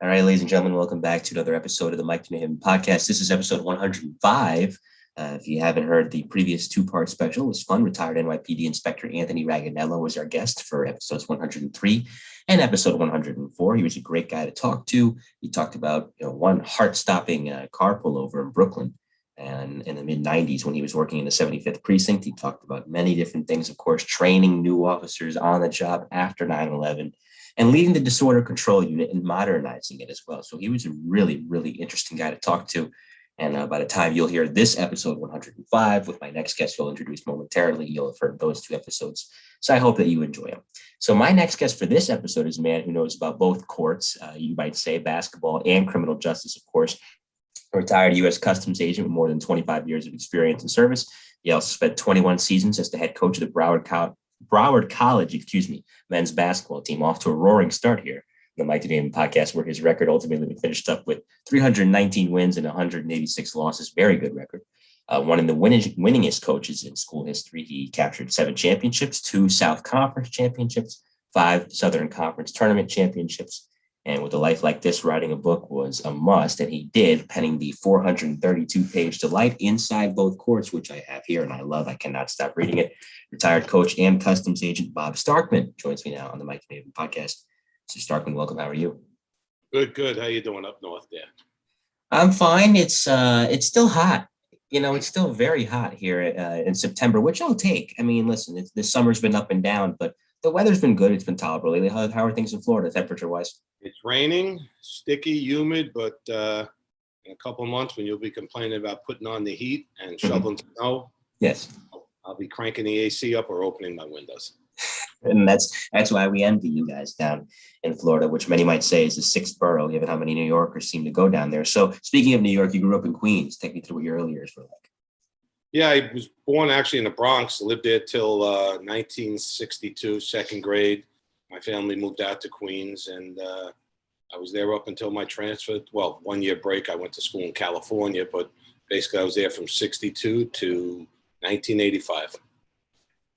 All right, ladies and gentlemen, welcome back to another episode of the Mike to Him podcast. This is episode 105. If you haven't heard, the previous two-part special was fun. Retired NYPD Inspector Anthony Raganello was our guest for episodes 103 and episode 104. He was a great guy to talk to. He talked about one heart-stopping car pullover in Brooklyn, and in the mid-90s when he was working in the 75th precinct. He talked about many different things, of course, training new officers on the job after 9/11. And leading the disorder control unit and modernizing it as well. So he was a really, really interesting guy to talk to. And by the time you'll hear this episode 105 with my next guest, you'll introduce momentarily, you'll have heard those two episodes. So I hope that you enjoy them. So my next guest for this episode is a man who knows about both courts, you might say basketball and criminal justice, of course. A retired U.S. Customs agent with more than 25 years of experience in service. He also spent 21 seasons as the head coach of the Broward College, men's basketball team, off to a roaring start here. The Mike to Name podcast, where his record ultimately finished up with 319 wins and 186 losses. Very good record. One of the winningest coaches in school history. He captured 7 championships, 2 South Conference championships, 5 Southern Conference tournament championships. And with a life like this, writing a book was a must. And he did, penning the 432-page delight inside both courts, which I have here and I love. I cannot stop reading it. Retired coach and customs agent Bob Starkman joins me now on the Mike to Name podcast. Mr. Starkman, welcome. How are you? Good. How you doing up north there? I'm fine. It's still hot. It's still very hot here in September, which I'll take. I mean, listen, the summer's been up and down, but the weather's been good. It's been tolerable lately. How are things in Florida, temperature-wise? It's raining, sticky, humid, but in a couple of months when you'll be complaining about putting on the heat and shoveling snow, yes, I'll be cranking the AC up or opening my windows. And that's why we envy you guys down in Florida, which many might say is the 6th borough, given how many New Yorkers seem to go down there. So speaking of New York, you grew up in Queens. Take me through what your early years were like. Yeah, I was born actually in the Bronx, lived there till 1962, second grade. My family moved out to Queens, and I was there up until my transfer. Well, 1 year break, I went to school in California, but basically I was there from 62 to 1985.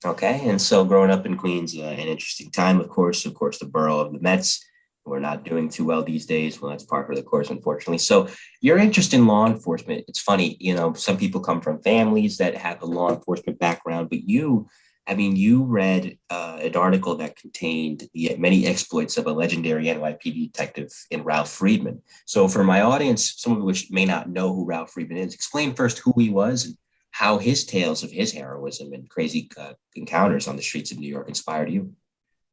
Okay, and so growing up in Queens, an interesting time, of course, the borough of the Mets. We're not doing too well these days. Well, that's part of the course, unfortunately. So your interest in law enforcement, it's funny, some people come from families that have a law enforcement background, but you read an article that contained the many exploits of a legendary NYPD detective in Ralph Friedman. So for my audience, some of which may not know who Ralph Friedman is, explain first who he was and how his tales of his heroism and crazy encounters on the streets of New York inspired you.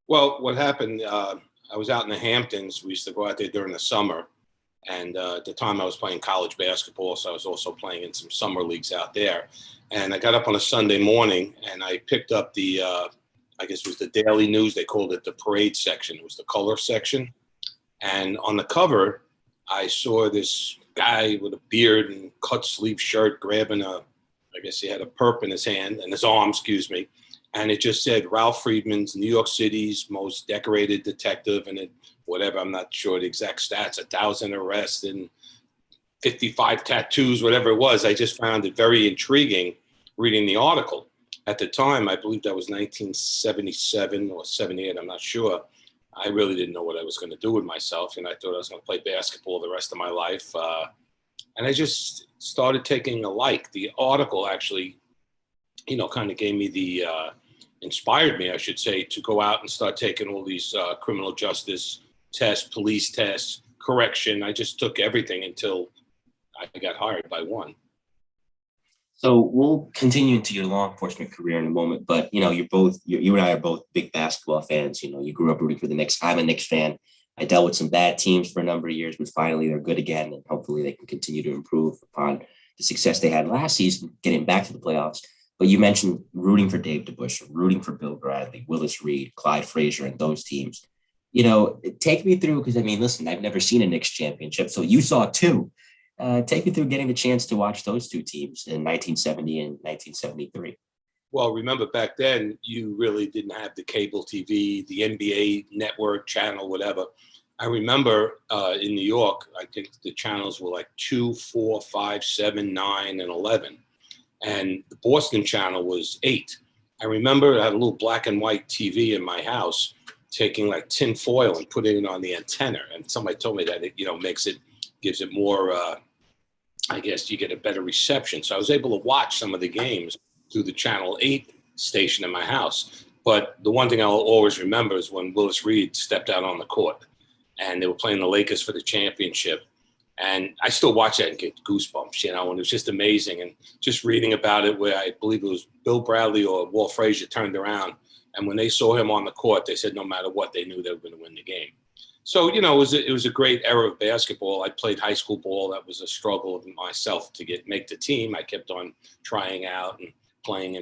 Well, what happened, I was out in the Hamptons. We used to go out there during the summer. And at the time I was playing college basketball, so I was also playing in some summer leagues out there. And I got up on a Sunday morning and I picked up the, I guess it was the Daily News. They called it the parade section. It was the color section. And on the cover, I saw this guy with a beard and cut sleeve shirt grabbing I guess he had a perp in his hand, in his arm, and it just said Ralph Friedman's New York City's most decorated detective, and whatever, I'm not sure the exact stats, 1,000 arrests and 55 tattoos, whatever it was. I just found it very intriguing reading the article. At the time, I believe that was 1977 or 78, I'm not sure. I really didn't know what I was going to do with myself, and I thought I was going to play basketball the rest of my life. And I just started taking a like. The article actually, kind of gave me inspired me, I should say, to go out and start taking all these criminal justice tests, police tests, correction. I just took everything until I got hired by one. So we'll continue into your law enforcement career in a moment, but you and I are both big basketball fans. You grew up rooting for the Knicks. I'm a Knicks fan. I dealt with some bad teams for a number of years, but finally they're good again, and hopefully they can continue to improve upon the success they had last season, getting back to the playoffs. But you mentioned rooting for Dave DeBusch, rooting for Bill Bradley, Willis Reed, Clyde Frazier, and those teams. Take me through, because listen, I've never seen a Knicks championship, so you saw 2. Take me through getting the chance to watch those 2 teams in 1970 and 1973. Well, remember back then, you really didn't have the cable TV, the NBA network channel, whatever. I remember in New York, I think the channels were like 2, 4, 5, 7, 9, and 11. And the Boston channel was 8. I remember I had a little black and white TV in my house, taking like tin foil and putting it on the antenna. And somebody told me that it, gives it more, I guess you get a better reception. So I was able to watch some of the games through the Channel 8 station in my house. But the one thing I'll always remember is when Willis Reed stepped out on the court and they were playing the Lakers for the championship. And I still watch that and get goosebumps, and it was just amazing. And just reading about it, where I believe it was Bill Bradley or Walt Frazier turned around, and when they saw him on the court, they said no matter what, they knew they were going to win the game. So, it was a great era of basketball. I played high school ball. That was a struggle of myself to make the team. I kept on trying out and playing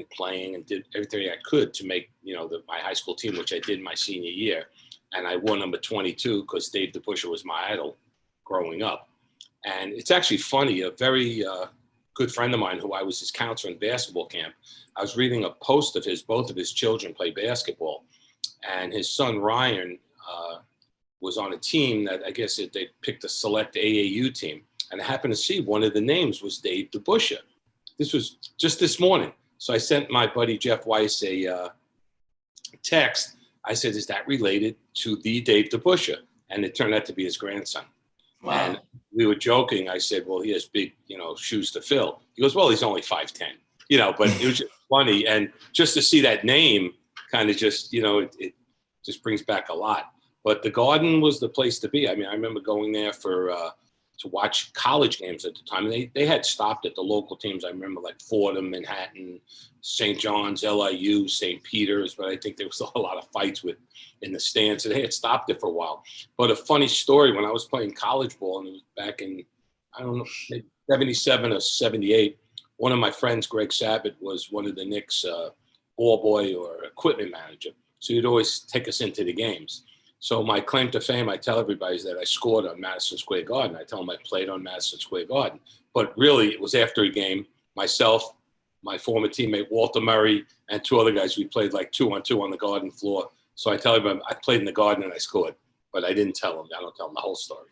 and did everything I could to make, my high school team, which I did my senior year. And I wore number 22 because Dave DeBusschere was my idol growing up. And it's actually funny, a very good friend of mine who I was his counselor in basketball camp, I was reading a post of his, both of his children play basketball. And his son, Ryan, was on a team that I guess they picked a select AAU team. And I happened to see one of the names was Dave DeBusschere. This was just this morning. So I sent my buddy Jeff Weiss a text. I said, is that related to the Dave DeBusschere? And it turned out to be his grandson. Wow. And we were joking. I said, well, he has big, shoes to fill. He goes, well, he's only 5'10", but it was just funny. And just to see that name kind of just, it just brings back a lot. But the Garden was the place to be. I mean, I remember going there to watch college games at the time. And they had stopped at the local teams. I remember like Fordham, Manhattan, St. John's, LIU, St. Peter's. But I think there was a lot of fights in the stands. So they had stopped it for a while. But a funny story, when I was playing college ball, and it was back in, I don't know, maybe 77 or 78, one of my friends, Greg Sabat, was one of the Knicks ball boy or equipment manager. So he'd always take us into the games. So my claim to fame, I tell everybody, is that I scored on Madison Square Garden. I tell them I played on Madison Square Garden. But really, it was after a game, myself, my former teammate Walter Murray, and two other guys, we played like 2-on-2 on the Garden floor. So I tell everybody I played in the Garden and I scored. But I didn't tell them. I don't tell them the whole story.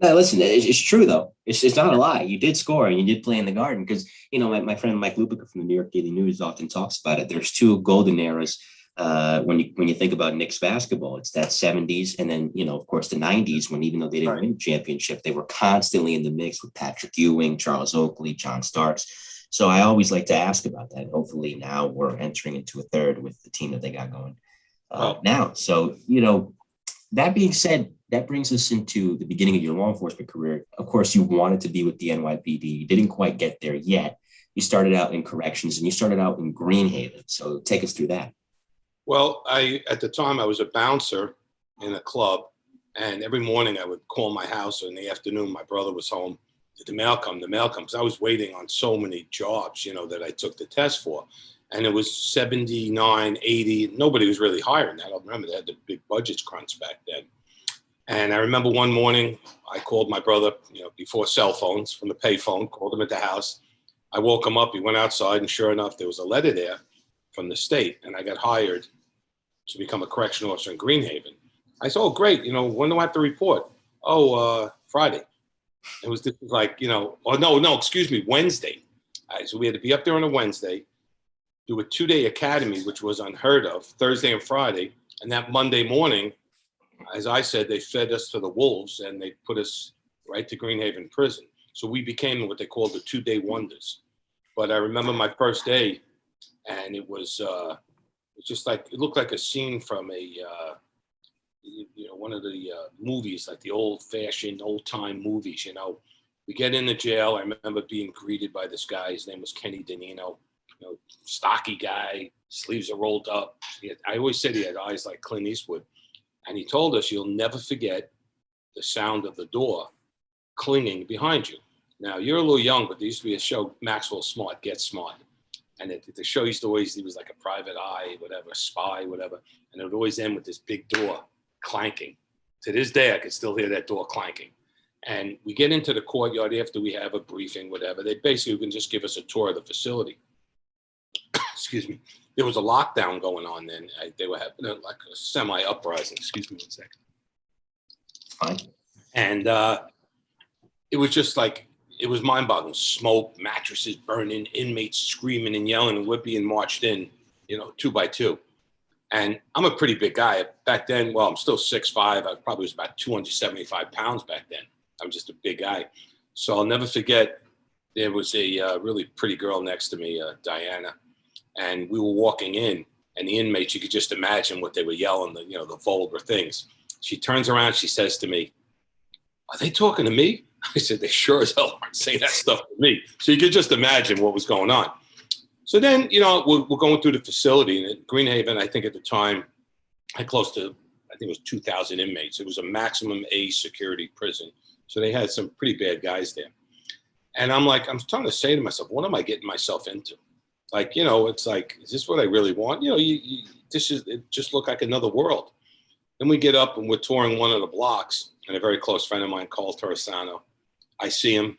No, listen, it's true, though. It's not a lie. You did score and you did play in the Garden because, my friend Mike Lupica from the New York Daily News often talks about it. There's two golden eras. When you think about Knicks basketball, it's that 70s and then, of course, the 90s when even though they didn't win the championship, they were constantly in the mix with Patrick Ewing, Charles Oakley, John Starks. So I always like to ask about that. Hopefully now we're entering into a third with the team that they got going now. So, that being said, that brings us into the beginning of your law enforcement career. Of course, you wanted to be with the NYPD. You didn't quite get there yet. You started out in corrections and you started out in Greenhaven. So take us through that. Well, at the time I was a bouncer in a club, and every morning I would call my house, or in the afternoon my brother was home. Did the mail come? The mail comes. I was waiting on so many jobs, that I took the test for, and it was 79, 80. Nobody was really hiring that. I remember they had the big budgets crunch back then. And I remember one morning I called my brother, before cell phones, from the payphone, called him at the house. I woke him up. He went outside, and sure enough, there was a letter there from the state, and I got hired to become a correctional officer in Greenhaven. I said, oh, great. When do I have to report? Oh, Friday. It was like, Wednesday. So we had to be up there on a Wednesday, do a 2-day academy, which was unheard of, Thursday and Friday. And that Monday morning, as I said, they fed us to the wolves and they put us right to Greenhaven prison. So we became what they called the 2-day wonders. But I remember my first day, and it was just like, it looked like a scene from one of the movies, like the old-fashioned, old-time movies, We get into jail. I remember being greeted by this guy. His name was Kenny Danino, stocky guy, sleeves are rolled up. I always said he had eyes like Clint Eastwood. And he told us, you'll never forget the sound of the door clinging behind you. Now, you're a little young, but there used to be a show, Maxwell Smart, Get Smart. And the show used to always, he was like a private eye, whatever, spy, whatever. And it would always end with this big door clanking. To this day, I can still hear that door clanking. And we get into the courtyard after we have a briefing, whatever. They basically can just give us a tour of the facility. Excuse me. There was a lockdown going on then. They were having like a semi-uprising. Excuse me 1 second. Fine. And it was just like, it was mind-boggling. Smoke, mattresses burning, inmates screaming and yelling, and we're being marched in, 2 by 2. And I'm a pretty big guy back then. Well, I'm still 6'5". I probably was about 275 pounds back then. I'm just a big guy. So I'll never forget, there was a really pretty girl next to me, Diana, and we were walking in, and the inmates, you could just imagine what they were yelling, the vulgar things. She turns around, she says to me, "Are they talking to me?" I said, "They sure as hell aren't saying that stuff to me." So you could just imagine what was going on. So then, we're going through the facility, and at Greenhaven, I think at the time, had close to, I think it was 2,000 inmates. It was a maximum A security prison. So they had some pretty bad guys there. And I'm trying to say to myself, what am I getting myself into? Like, it's like, is this what I really want? It just looked like another world. Then we get up and we're touring one of the blocks, and a very close friend of mine, Carl Torresano, I see him,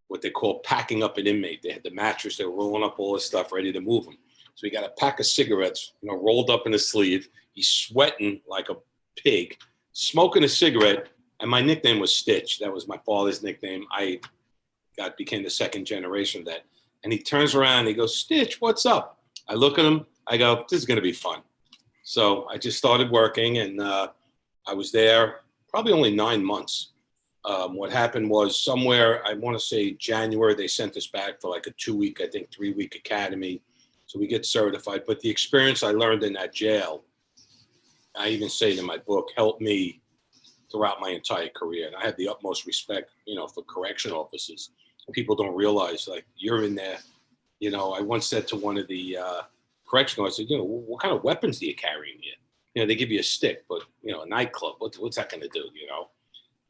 what they call packing up an inmate. They had the mattress, they were rolling up all this stuff, ready to move him. So he got a pack of cigarettes, rolled up in his sleeve. He's sweating like a pig, smoking a cigarette. And my nickname was Stitch. That was my father's nickname. I became the second generation of that. And he turns around and he goes, "Stitch, what's up?" I look at him. I go, "This is going to be fun." So I just started working, and I was there probably only 9 months. What happened was somewhere, I want to say January, they sent us back for like a 2-week, I think 3-week academy. So we get certified. But the experience I learned in that jail, I even say it in my book, helped me throughout my entire career. And I have the utmost respect, for correctional officers. People don't realize, like, you're in there. I once said to one of the correctional, I said, "What kind of weapons do you carry in here?" They give you a stick, but, a nightclub, what's that going to do,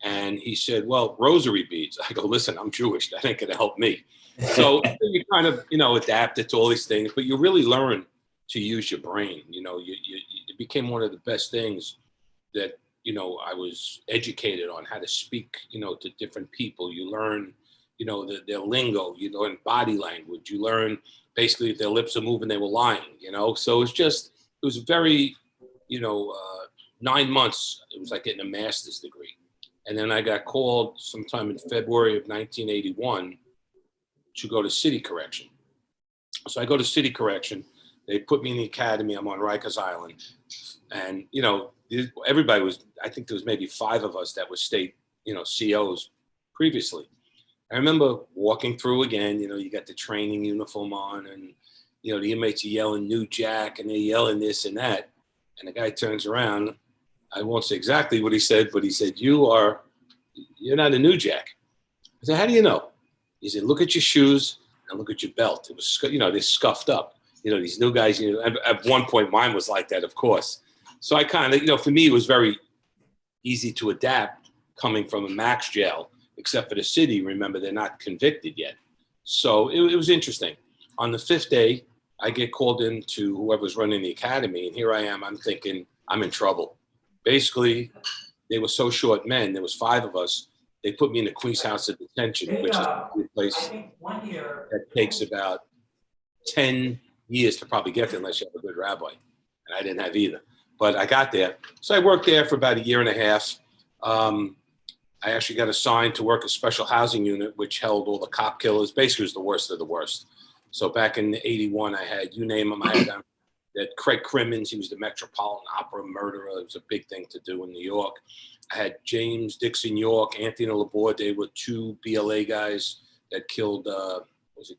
And he said, "Well, rosary beads." I go, "Listen, I'm Jewish. That ain't going to help me." So you kind of, adapt it to all these things, but you really learn to use your brain. It became one of the best things that, I was educated on how to speak, to different people. You learn, their lingo, you learn body language, you learn basically if their lips are moving, they were lying, So it was very, 9 months. It was like getting a master's degree. And then I got called sometime in February of 1981 to go to City Correction. So I go to City Correction. They put me in the academy. I'm on Rikers Island. And, everybody was, I think there was maybe 5 of us that were state, COs previously. I remember walking through again, you got the training uniform on, and, the inmates are yelling "New Jack," and they're yelling this and that. And the guy turns around. I won't say exactly what he said, but he said, you're not a New Jack. I said, "How do you know?" He said, "Look at your shoes and look at your belt." It was, they're scuffed up. These new guys, at one point mine was like that, of course. So I kind of, for me, it was very easy to adapt coming from a max jail, except for the city. Remember, they're not convicted yet. So it was interesting. On the 5th day, I get called into whoever's running the academy. And here I am, I'm thinking I'm in trouble. Basically, they were so short men. There was 5 of us. They put me in the Queen's House of Detention, which is a place that takes about 10 years to probably get there unless you have a good rabbi. And I didn't have either. But I got there. So I worked there for about 1.5 years. I actually got assigned to work a special housing unit, which held all the cop killers. Basically, it was the worst of the worst. So back in 81, I had, you name them, I had that Craig Crimmins, he was the Metropolitan Opera murderer. It was a big thing to do in New York. I had James Dixon York, Anthony Laborde. They were 2 BLA guys that killed,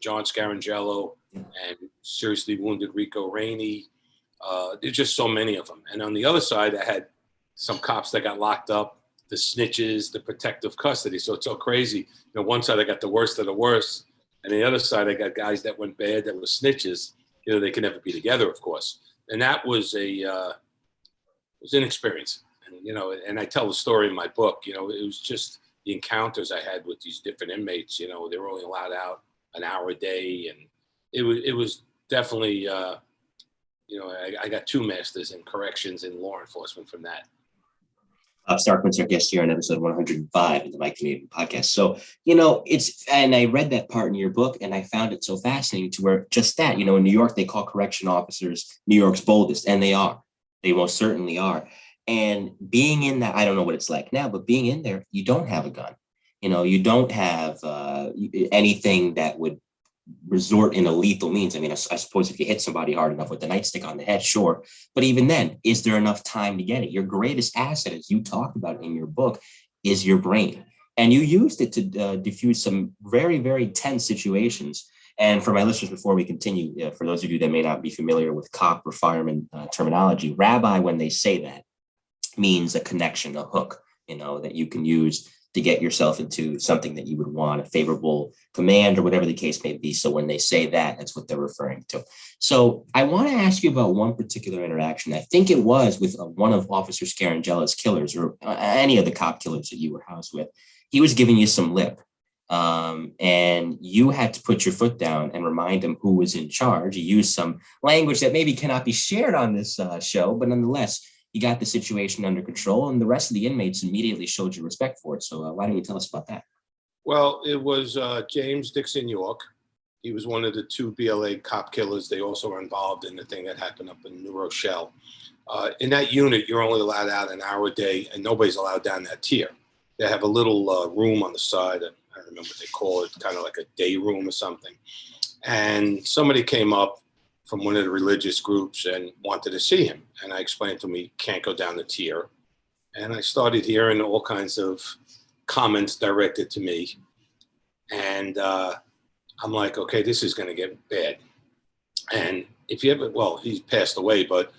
John Scarangello and seriously wounded Rico Rainey. There's just so many of them. And on the other side, I had some cops that got locked up, the snitches, the protective custody. So it's so crazy. One side I got the worst of the worst. And the other side, I got guys that went bad, that were snitches. They can never be together, of course. And that was it was an experience. And, and I tell the story in my book, it was just the encounters I had with these different inmates. They were only allowed out an hour a day. And it was definitely, I got 2 masters in corrections and law enforcement from that. Bob Starkman's our guest here on episode 105 of the Mike Canadian podcast. So, and I read that part in your book, and I found it so fascinating to where just that, in New York, they call correction officers New York's boldest, and they are. They most certainly are. And being in that, I don't know what it's like now, but being in there, you don't have a gun. You don't have anything that would resort in a lethal means. I mean, I suppose if you hit somebody hard enough with the nightstick on the head, sure. But even then, is there enough time to get it? Your greatest asset, as you talk about in your book, is your brain. And you used it to diffuse some very, very tense situations. And for my listeners, before we continue, for those of you that may not be familiar with cop or fireman terminology, rabbi, when they say that, means a connection, a hook, that you can use to get yourself into something that you would want, a favorable command or whatever the case may be. So when they say that, that's what they're referring to. So I want to ask you about one particular interaction. I think it was with one of Officer Scarangella's killers, or any of the cop killers that you were housed with. He was giving you some lip. And you had to put your foot down and remind him who was in charge. You used some language that maybe cannot be shared on this show, but nonetheless, you got the situation under control, and the rest of the inmates immediately showed you respect for it. So why don't you tell us about that? Well, it was James Dixon York. He was one of the 2 BLA cop killers. They also were involved in the thing that happened up in New Rochelle. In that unit, you're only allowed out an hour a day, and nobody's allowed down that tier. They have a little room on the side. I don't remember what they call it, kind of like a day room or something. And somebody came up from one of the religious groups and wanted to see him. And I explained to him he can't go down the tier. And I started hearing all kinds of comments directed to me. And I'm like, okay, this is going to get bad. And if you ever, well, he's passed away, but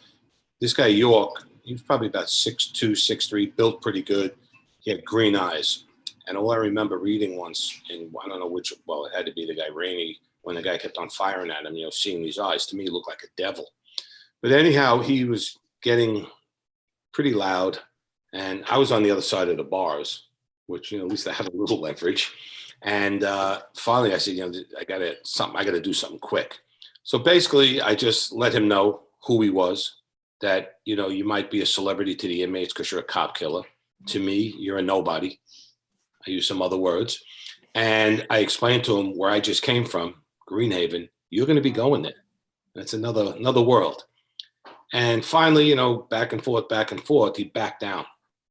this guy York, he was probably about 6'2", 6'3", built pretty good. He had green eyes. And all I remember reading once, and I don't know which, well, it had to be the guy Rainey, when the guy kept on firing at him, seeing these eyes, to me, he looked like a devil. But anyhow, he was getting pretty loud. And I was on the other side of the bars, which, at least I had a little leverage. And finally I said, I got to do something quick. So basically, I just let him know who he was, that, you might be a celebrity to the inmates because you're a cop killer. To me, you're a nobody. I use some other words. And I explained to him where I just came from, Greenhaven. You're going to be going there. That's another world. And finally, back and forth, he backed down.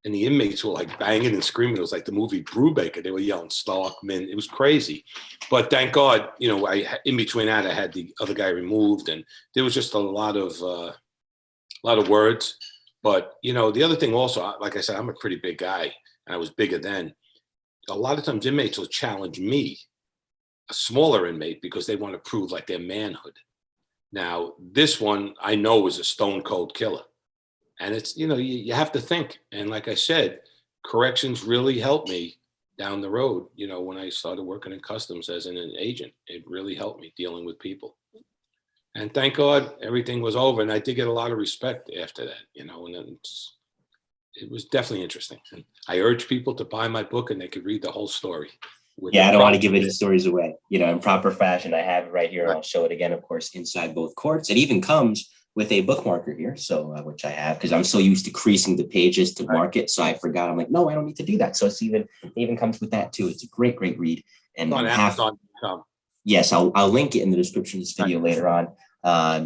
And the inmates were like banging and screaming. It was like the movie Brubaker. They were yelling Starkman. It was crazy. But thank God, in between that, I had the other guy removed. And there was just a lot of words. But, the other thing also, like I said, I'm a pretty big guy, and I was bigger then. A lot of times inmates will challenge me, a smaller inmate, because they want to prove like their manhood. Now, this one I know is a stone cold killer. And it's, you have to think. And like I said, corrections really helped me down the road. When I started working in customs as an agent, it really helped me dealing with people. And thank God everything was over. And I did get a lot of respect after that, and it was definitely interesting. And I urge people to buy my book, and they could read the whole story. Yeah, I don't want to give any stories away, in proper fashion. I have it right here. I'll show it again, of course, inside both courts. It even comes with a bookmarker here, so which I have, because I'm so used to creasing the pages to mark it. So I forgot. I'm like, no, I don't need to do that. So it even comes with that too. It's a great read. And on Amazon.com. Yes, I'll link it in the description of this video later on.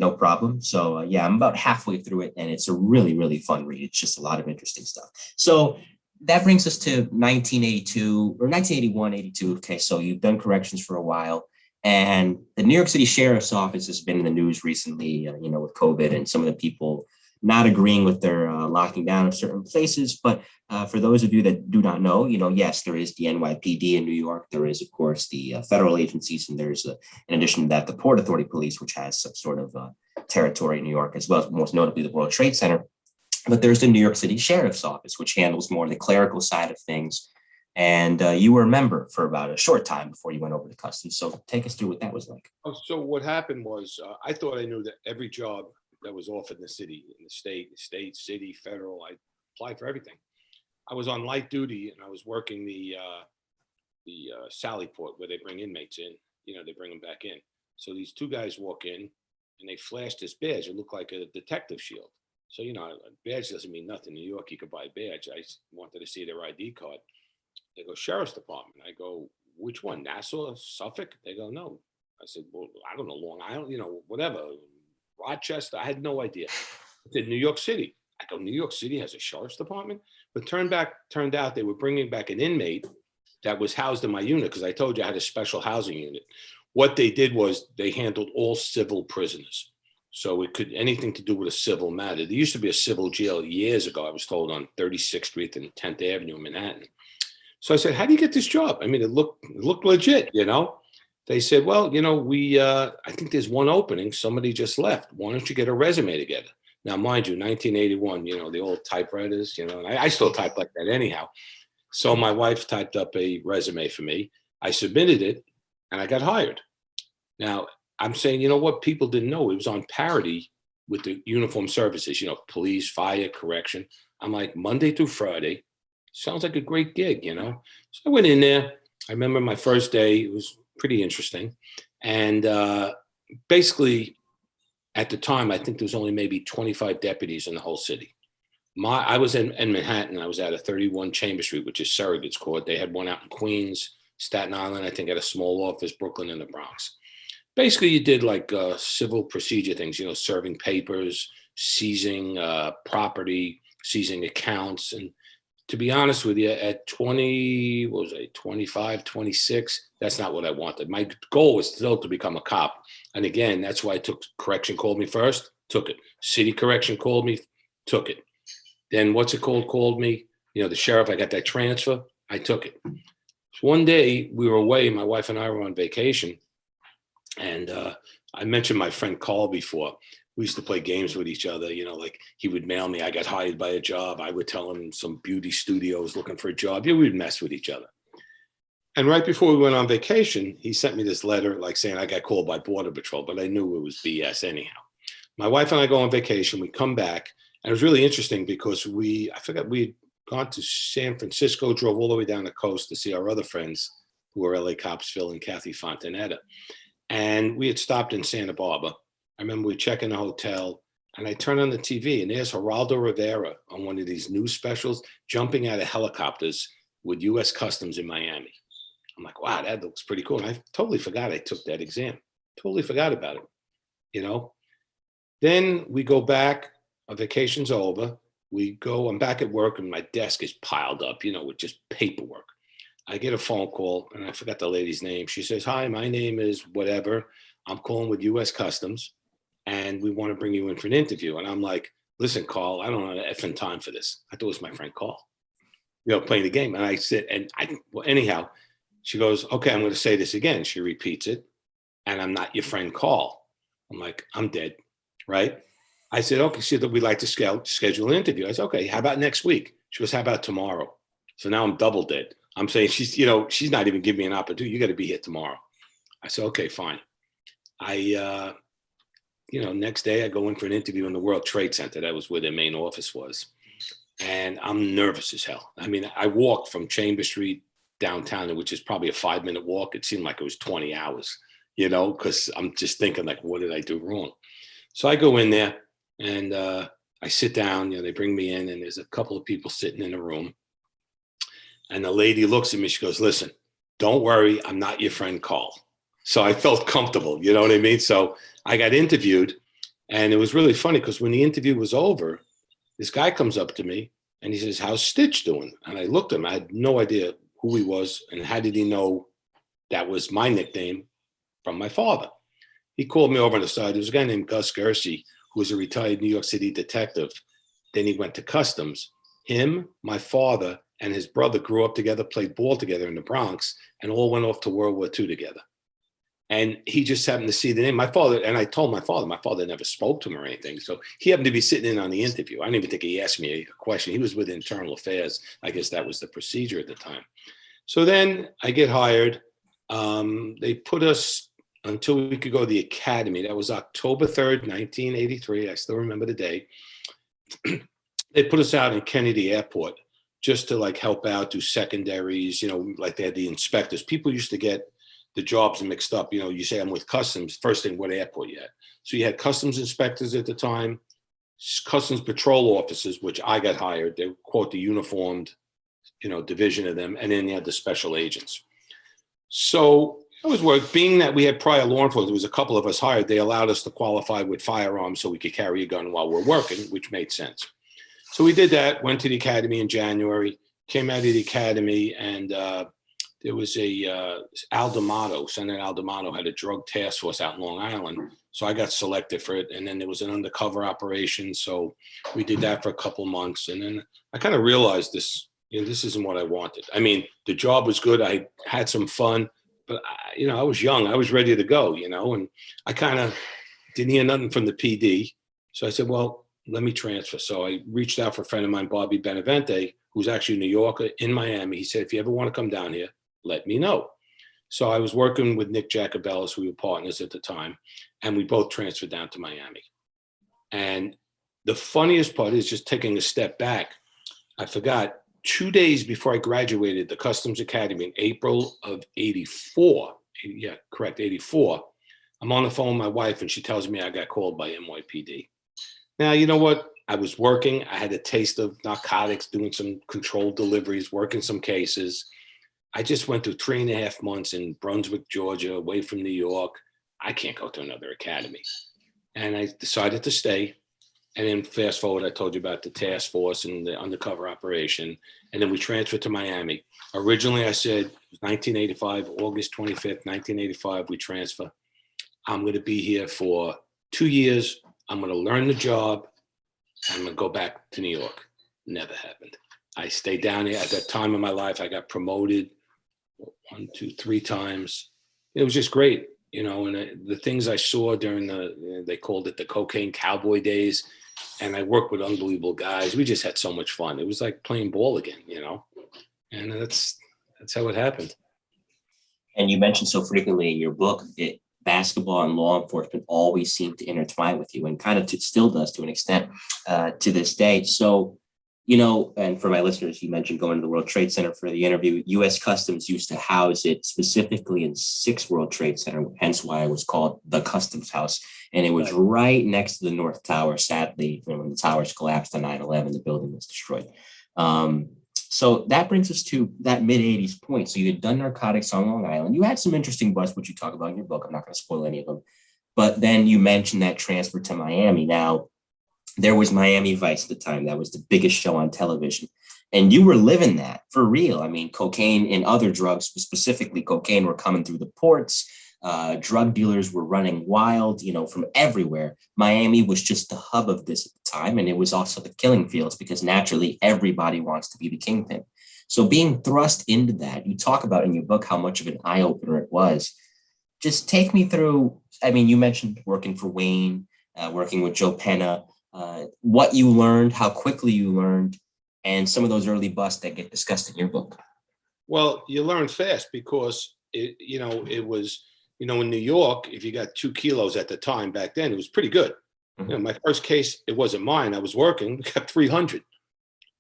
No problem. So I'm about halfway through it, and it's a really, really fun read. It's just a lot of interesting stuff. So that brings us to 1982 or 1981, 82. Okay, so you've done corrections for a while, and the New York City Sheriff's Office has been in the news recently, with COVID and some of the people not agreeing with their locking down of certain places. But for those of you that do not know, yes, there is the NYPD in New York. There is, of course, the federal agencies. And there's, in addition to that, the Port Authority Police, which has some sort of territory in New York as well, most notably the World Trade Center. But there's the New York City Sheriff's Office, which handles more the clerical side of things. And you were a member for about a short time before you went over to customs. So take us through what that was like. So what happened was I thought I knew that every job that was offered in the city, in the state, city, federal, I applied for everything. I was on light duty, and I was working the Sally Port, where they bring inmates in. They bring them back in. So these 2 guys walk in, and they flash this badge. It looked like a detective shield. So, a badge doesn't mean nothing. In New York, you could buy a badge. I wanted to see their ID card. They go, Sheriff's Department. I go, which one? Nassau, Suffolk? They go, no. I said, well, I don't know, Long Island, whatever. Rochester. I had no idea. I said, New York City. I go, New York City has a Sheriff's Department? But turned out they were bringing back an inmate that was housed in my unit, because I told you I had a special housing unit. what they did was they handled all civil prisoners. So it could anything to do with a civil matter. There used to be a civil jail years ago, I was told, on 36th Street and 10th Avenue in Manhattan. So I said, how do you get this job? I mean, it looked legit, you know? They said, well, you know, I think there's one opening. Somebody just left. Why don't you get a resume together? Now, mind you, 1981, you know, the old typewriters, you know, and I still type like that anyhow. So my wife typed up a resume for me. I submitted it and I got hired. Now, I'm saying, you know what? People didn't know it was on parity with the uniform services, you know, police, fire, correction. I'm like, Monday through Friday. Sounds like a great gig, you know? So I went in there. I remember my first day. It was pretty interesting. And basically, at the time, I think there was only maybe 25 deputies in the whole city. I was in Manhattan. I was out of 31 Chambers Street, which is surrogate's court. They had one out in Queens, Staten Island, I think had a small office, Brooklyn, and the Bronx. Basically, you did like civil procedure things, you know, serving papers, seizing property, seizing accounts. And to be honest with you, at 25, 26, that's not what I wanted. My goal was still to become a cop. And again, that's why I took correction, called me first, took it. City correction called me, took it. Then what's it called me? You know, the sheriff, I got that transfer, I took it. So one day we were away, my wife and I were on vacation. And I mentioned my friend Carl before. We used to play games with each other, you know, like he would mail me, I got hired by a job. I would tell him some beauty studios looking for a job. Yeah, we'd mess with each other. And right before we went on vacation, he sent me this letter, like saying I got called by Border Patrol, but I knew it was BS anyhow. My wife and I go on vacation. We come back, and it was really interesting because we'd gone to San Francisco, drove all the way down the coast to see our other friends who were LA cops, Phil and Kathy Fontanetta. And we had stopped in Santa Barbara. I remember we check in a hotel and I turn on the TV and there's Geraldo Rivera on one of these news specials jumping out of helicopters with US Customs in Miami. I'm like, wow, that looks pretty cool. And I totally forgot I took that exam. Totally forgot about it, you know? Then we go back, our vacation's over. I'm back at work and my desk is piled up, you know, with just paperwork. I get a phone call and I forgot the lady's name. She says, hi, my name is whatever. I'm calling with US Customs and we want to bring you in for an interview. And I'm like, listen, Carl, I don't have effing time for this. I thought it was my friend Carl, you know, playing the game. And I sit and anyhow, she goes, okay, I'm going to say this again. She repeats it. And I'm not your friend Carl. I'm like, I'm dead. Right. I said, okay, she said, we'd like to schedule an interview. I said, okay, how about next week? She goes, how about tomorrow? So now I'm double dead. I'm saying she's not even giving me an opportunity. You got to be here tomorrow. I said, okay, fine. Next day I go in for an interview in the World Trade Center. That was where their main office was. And I'm nervous as hell. I mean, I walked from Chambers Street downtown, which is probably a 5-minute walk. It seemed like it was 20 hours, you know, because I'm just thinking like, what did I do wrong? So I go in there and I sit down, you know, they bring me in and there's a couple of people sitting in the room. And the lady looks at me, she goes, listen, don't worry, I'm not your friend Carl. So I felt comfortable, you know what I mean? So I got interviewed and it was really funny because when the interview was over, this guy comes up to me and he says, how's Stitch doing? And I looked at him, I had no idea who he was and how did he know that was my nickname from my father. He called me over on the side. There was a guy named Gus Gersey, who was a retired New York City detective. Then he went to Customs. Him, my father, and his brother grew up together, played ball together in the Bronx, and all went off to World War II together. And he just happened to see the name. My father, and I told my father never spoke to him or anything. So he happened to be sitting in on the interview. I don't even think he asked me a question. He was with Internal Affairs. I guess that was the procedure at the time. So then I get hired. They put us until we could go to the academy. That was October 3rd, 1983. I still remember the day. They put us out in Kennedy Airport just to like help out, do secondaries, you know, like they had the inspectors. People used to get the jobs mixed up. You know, you say I'm with Customs, first thing, what airport you had? So you had Customs inspectors at the time, Customs patrol officers, which I got hired. They were, quote, the uniformed, you know, division of them. And then you had the special agents. So it was work. Being that we had prior law enforcement, there was a couple of us hired, they allowed us to qualify with firearms so we could carry a gun while we're working, which made sense. So we did that, went to the academy in January, came out of the academy, and there was a Senator Aldamato had a drug task force out in Long Island. So I got selected for it. And then there was an undercover operation. So we did that for a couple of months. And then I kind of realized this isn't what I wanted. I mean, the job was good. I had some fun, but I was young. I was ready to go, and I kind of didn't hear nothing from the PD. So I said, well, let me transfer. So I reached out for a friend of mine, Bobby Benavente, who's actually a New Yorker in Miami. He said, if you ever want to come down here, let me know. So I was working with Nick Jacobellis, we were partners at the time, and we both transferred down to Miami. And the funniest part is, just taking a step back, I forgot, 2 days before I graduated the Customs Academy in April of 84, 84, I'm on the phone with my wife and she tells me I got called by NYPD. Now, you know what? I was working. I had a taste of narcotics, doing some controlled deliveries, working some cases. I just went through 3.5 months in Brunswick, Georgia, away from New York. I can't go to another academy. And I decided to stay. And then fast forward, I told you about the task force and the undercover operation. And then we transferred to Miami. Originally, I said 1985, August 25th, 1985, we transfer. I'm going to be here for 2 years. I'm going to learn the job. I'm going to go back to New York. Never happened. I stayed down here. At that time in my life, I got promoted 1, 2, 3 times. It was just great, and the things I saw during they called it the Cocaine Cowboy days. And I worked with unbelievable guys. We just had so much fun. It was like playing ball again, and that's how it happened. And you mentioned so frequently in your book that basketball and law enforcement always seem to intertwine with you, and kind of still does to an extent to this day. So, and for my listeners, you mentioned going to the World Trade Center for the interview. U.S. Customs used to house it specifically in 6 World Trade Center, hence why it was called the Customs House. And it was right next to the North Tower. Sadly, when the towers collapsed on 9/11, the building was destroyed. So that brings us to that mid-'80s point. So you had done narcotics on Long Island. You had some interesting busts, which you talk about in your book. I'm not going to spoil any of them. But then you mentioned that transfer to Miami. Now, there was Miami Vice at the time. That was the biggest show on television. And you were living that for real. I mean, cocaine and other drugs, specifically cocaine, were coming through the ports. Drug dealers were running wild, from everywhere. Miami was just the hub of this at the time. And it was also the killing fields, because naturally everybody wants to be the kingpin. So being thrust into that, you talk about in your book how much of an eye opener it was. Just take me through. I mean, you mentioned working for Wayne, working with Joe Penna, what you learned, how quickly you learned, and some of those early busts that get discussed in your book. Well, you learn fast because it was, in New York, if you got 2 kilos at the time back then, it was pretty good. Mm-hmm. My first case, it wasn't mine. I was working. We got 300.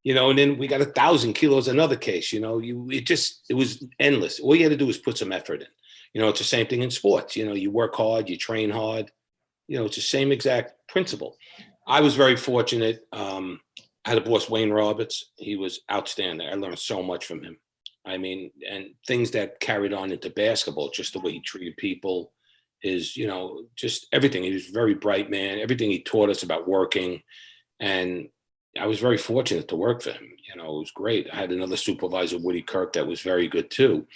And then we got 1,000 kilos another case. It was endless. All you had to do was put some effort in. It's the same thing in sports. You work hard, you train hard. It's the same exact principle. I was very fortunate. I had a boss, Wayne Roberts. He was outstanding. I learned so much from him. I mean, and things that carried on into basketball, just the way he treated people, just everything. He was a very bright man. Everything he taught us about working. And I was very fortunate to work for him. It was great. I had another supervisor, Woody Kirk, that was very good too.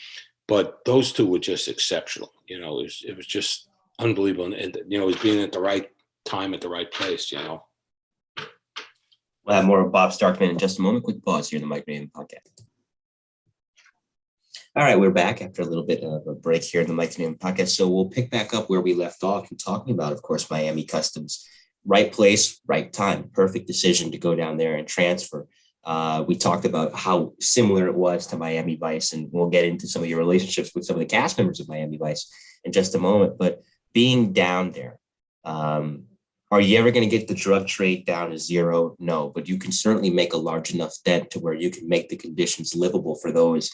But those two were just exceptional. It was just unbelievable. And, it was being at the right time at the right place, We'll have more of Bob Starkman in just a moment. Quick pause here in the Mike Name podcast. All right, we're back after a little bit of a break here in the Mike Name podcast. So we'll pick back up where we left off and talking about, of course, Miami Customs. Right place, right time. Perfect decision to go down there and transfer. We talked about how similar it was to Miami Vice, and we'll get into some of your relationships with some of the cast members of Miami Vice in just a moment. But being down there, are you ever going to get the drug trade down to zero? No, but you can certainly make a large enough dent to where you can make the conditions livable for those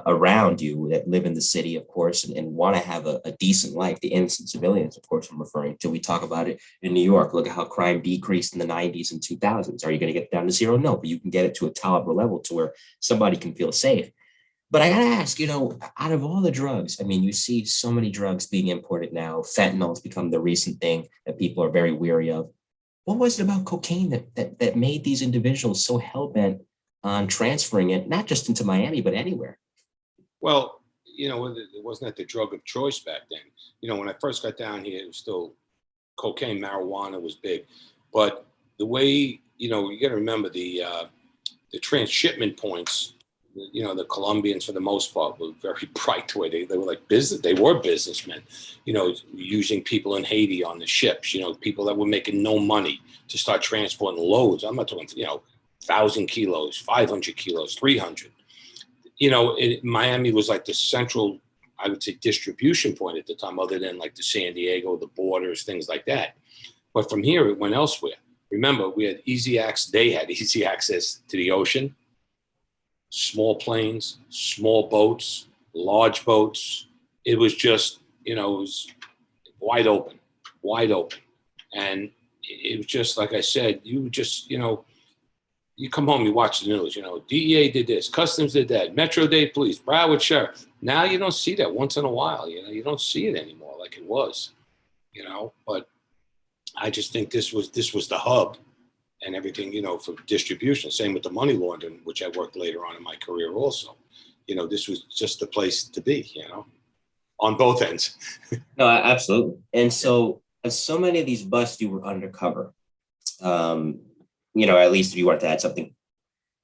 around you that live in the city, of course, and want to have a decent life. The innocent civilians, of course, I'm referring to. We talk about it in New York. Look at how crime decreased in the 90s and 2000s. Are you going to get it down to zero? No, but you can get it to a tolerable level to where somebody can feel safe. But I got to ask, out of all the drugs, I mean, you see so many drugs being imported now. Fentanyl has become the recent thing that people are very weary of. What was it about cocaine that made these individuals so hell-bent on transferring it, not just into Miami, but anywhere? Well, it wasn't the drug of choice back then. When I first got down here, it was still cocaine, marijuana was big. But the way, you got to remember the transshipment points, the Colombians for the most part were very bright way. They were like they were businessmen, using people in Haiti on the ships, people that were making no money to start transporting loads. I'm not talking, 1,000 kilos, 500 kilos, 300. Miami was like the central, I would say, distribution point at the time, other than like the San Diego, the borders, things like that. But from here, it went elsewhere. Remember, they had easy access to the ocean, small planes, small boats, large boats. It was just, it was wide open. And it was just, like I said, you just, you come home, you watch the news, DEA did this, Customs did that, Metro Dade Police, Broward Sheriff. Now you don't see that once in a while, you don't see it anymore like it was, but I just think this was the hub and everything, for distribution. Same with the money laundering, which I worked later on in my career also. This was just the place to be, on both ends. No, absolutely. And so many of these busts, you were undercover. At least if you wanted to add something.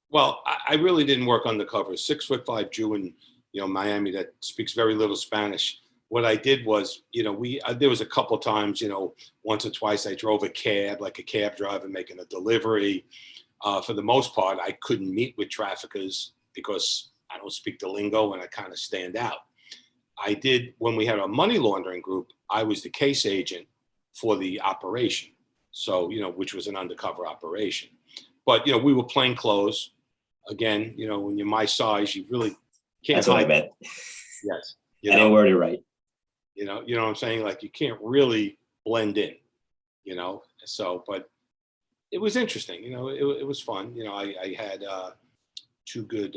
Well, I really didn't work undercover. 6'5" Jew in, Miami that speaks very little Spanish. What I did was, there was a couple times, once or twice I drove a cab, like a cab driver making a delivery. For the most part, I couldn't meet with traffickers because I don't speak the lingo and I kind of stand out. I did, when we had a money laundering group, I was the case agent for the operation. So, which was an undercover operation. But, we were plain clothes. Again, when you're my size, you really can't. That's what I meant. Yes. I didn't word it right. You know what I'm saying? Like you can't really blend in, So, but it was interesting. It was fun. I had two good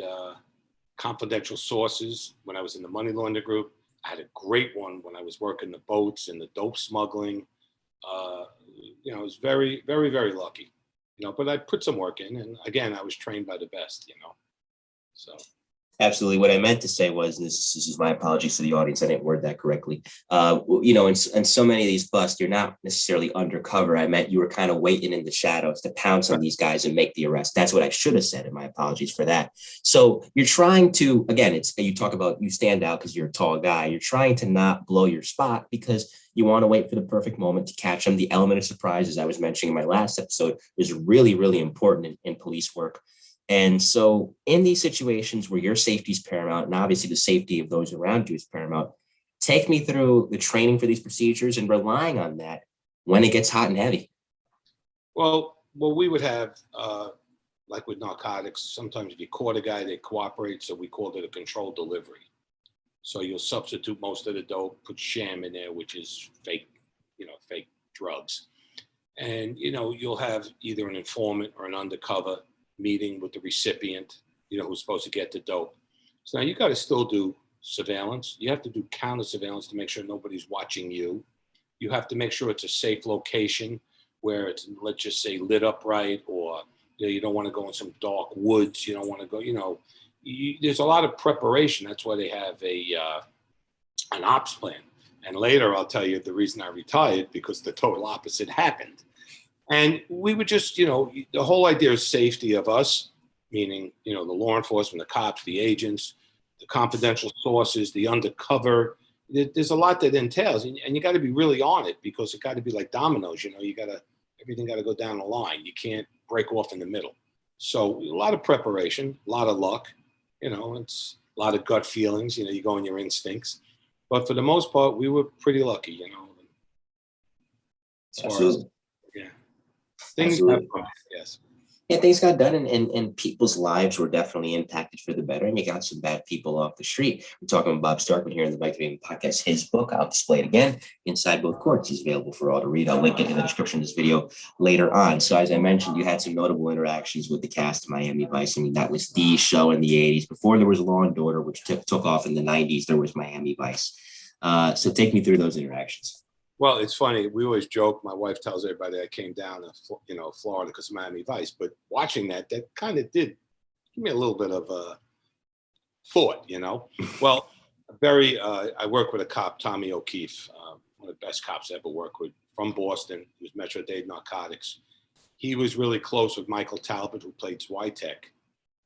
confidential sources when I was in the money laundering group. I had a great one when I was working the boats and the dope smuggling. I was very, very, very lucky, but I put some work in, and again, I was trained by the best, so. Absolutely. What I meant to say was, and this is my apologies to the audience, I didn't word that correctly. In so many of these busts, you're not necessarily undercover. I meant you were kind of waiting in the shadows to pounce on these guys and make the arrest. That's what I should have said, and my apologies for that. So you're trying to, again, you talk about you stand out because you're a tall guy. You're trying to not blow your spot because you want to wait for the perfect moment to catch them. The element of surprise, as I was mentioning in my last episode, is really, really important in police work. And so in these situations where your safety is paramount, and obviously the safety of those around you is paramount, take me through the training for these procedures and relying on that when it gets hot and heavy. Well, we would have, like with narcotics, sometimes if you caught a guy, they cooperate. So we called it a controlled delivery. So you'll substitute most of the dope, put sham in there, which is fake drugs. And, you'll have either an informant or an undercover meeting with the recipient, who's supposed to get the dope. So now you got to still do surveillance. You have to do counter surveillance to make sure nobody's watching you. You have to make sure it's a safe location where it's, let's just say, lit up right, or you don't want to go in some dark woods. You don't want to go, there's a lot of preparation. That's why they have an ops plan. And later I'll tell you the reason I retired, because the total opposite happened. And we would just, the whole idea is safety of us, meaning, the law enforcement, the cops, the agents, the confidential sources, the undercover. There's a lot that entails, and you got to be really on it, because it got to be like dominoes. Everything got to go down the line. You can't break off in the middle. So a lot of preparation, a lot of luck, it's a lot of gut feelings, you go on your instincts. But for the most part, we were pretty lucky, as far as, yeah. Things got done, yes. Yeah, things got done, and people's lives were definitely impacted for the better. And you got some bad people off the street. We're talking with Bob Starkman here in the Mike to Me podcast. His book, I'll display it again, Inside Both Courts, is available for all to read. I'll link it in the description of this video later on. So as I mentioned, you had some notable interactions with the cast of Miami Vice. I mean, that was the show in the 80s. Before there was Law and Order, which took off in the 90s, there was Miami Vice. So take me through those interactions. Well, it's funny. We always joke. My wife tells everybody I came down to, Florida because of Miami Vice. But watching that kind of did give me a little bit of thought, Well, I work with a cop, Tommy O'Keefe, one of the best cops I ever worked with, from Boston. He was Metro-Dade Narcotics. He was really close with Michael Talbot, who played Switek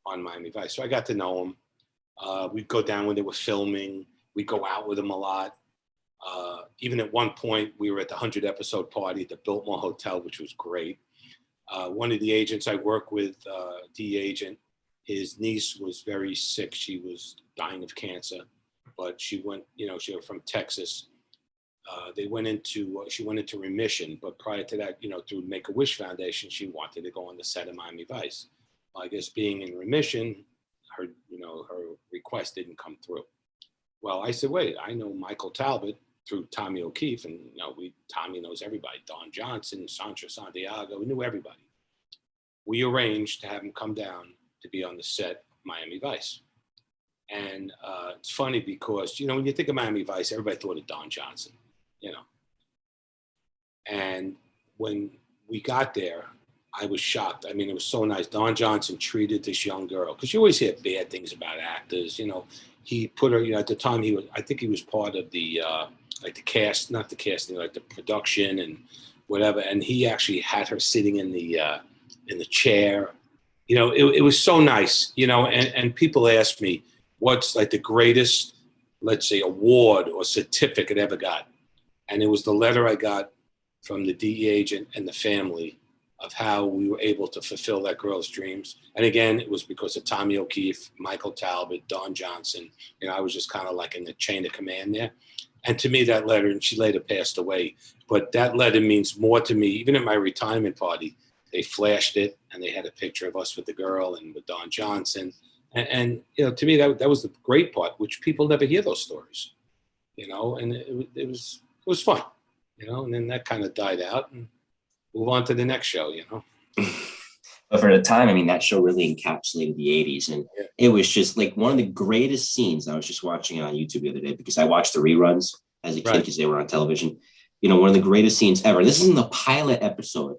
on Miami Vice. So I got to know him. We'd go down when they were filming. We'd go out with him a lot. Even at one point, we were at the 100 episode party at the Biltmore Hotel, which was great. One of the agents I work with, DE agent, his niece was very sick. She was dying of cancer, but she went, she was from Texas. She went into remission, but prior to that, through Make-A-Wish Foundation, she wanted to go on the set of Miami Vice. I guess being in remission, her request didn't come through. Well, I said, wait, I know Michael Talbot through Tommy O'Keefe, and Tommy knows everybody. Don Johnson, Sancho Santiago, we knew everybody. We arranged to have him come down to be on the set of Miami Vice. And it's funny because, when you think of Miami Vice, everybody thought of Don Johnson, And when we got there, I was shocked. I mean, it was so nice. Don Johnson treated this young girl, because you always hear bad things about actors. He put her, at the time I think he was part of the, like the cast, not the casting, like the production and whatever. And he actually had her sitting in the chair. It was so nice, and people ask me, what's like the greatest, let's say, award or certificate ever got? And it was the letter I got from the DE agent and the family of how we were able to fulfill that girl's dreams. And again, it was because of Tommy O'Keefe, Michael Talbot, Don Johnson. I was just kind of like in the chain of command there. And to me, that letter, and she later passed away, but that letter means more to me. Even at my retirement party, they flashed it and they had a picture of us with the girl and with Don Johnson. And to me, that was the great part, which people never hear those stories, and it was fun, and then that kind of died out and move on to the next show, But for the time, that show really encapsulated the 80s. And it was just like one of the greatest scenes. I was just watching it on YouTube the other day because I watched the reruns as a kid because they were on television. One of the greatest scenes ever. This is in the pilot episode,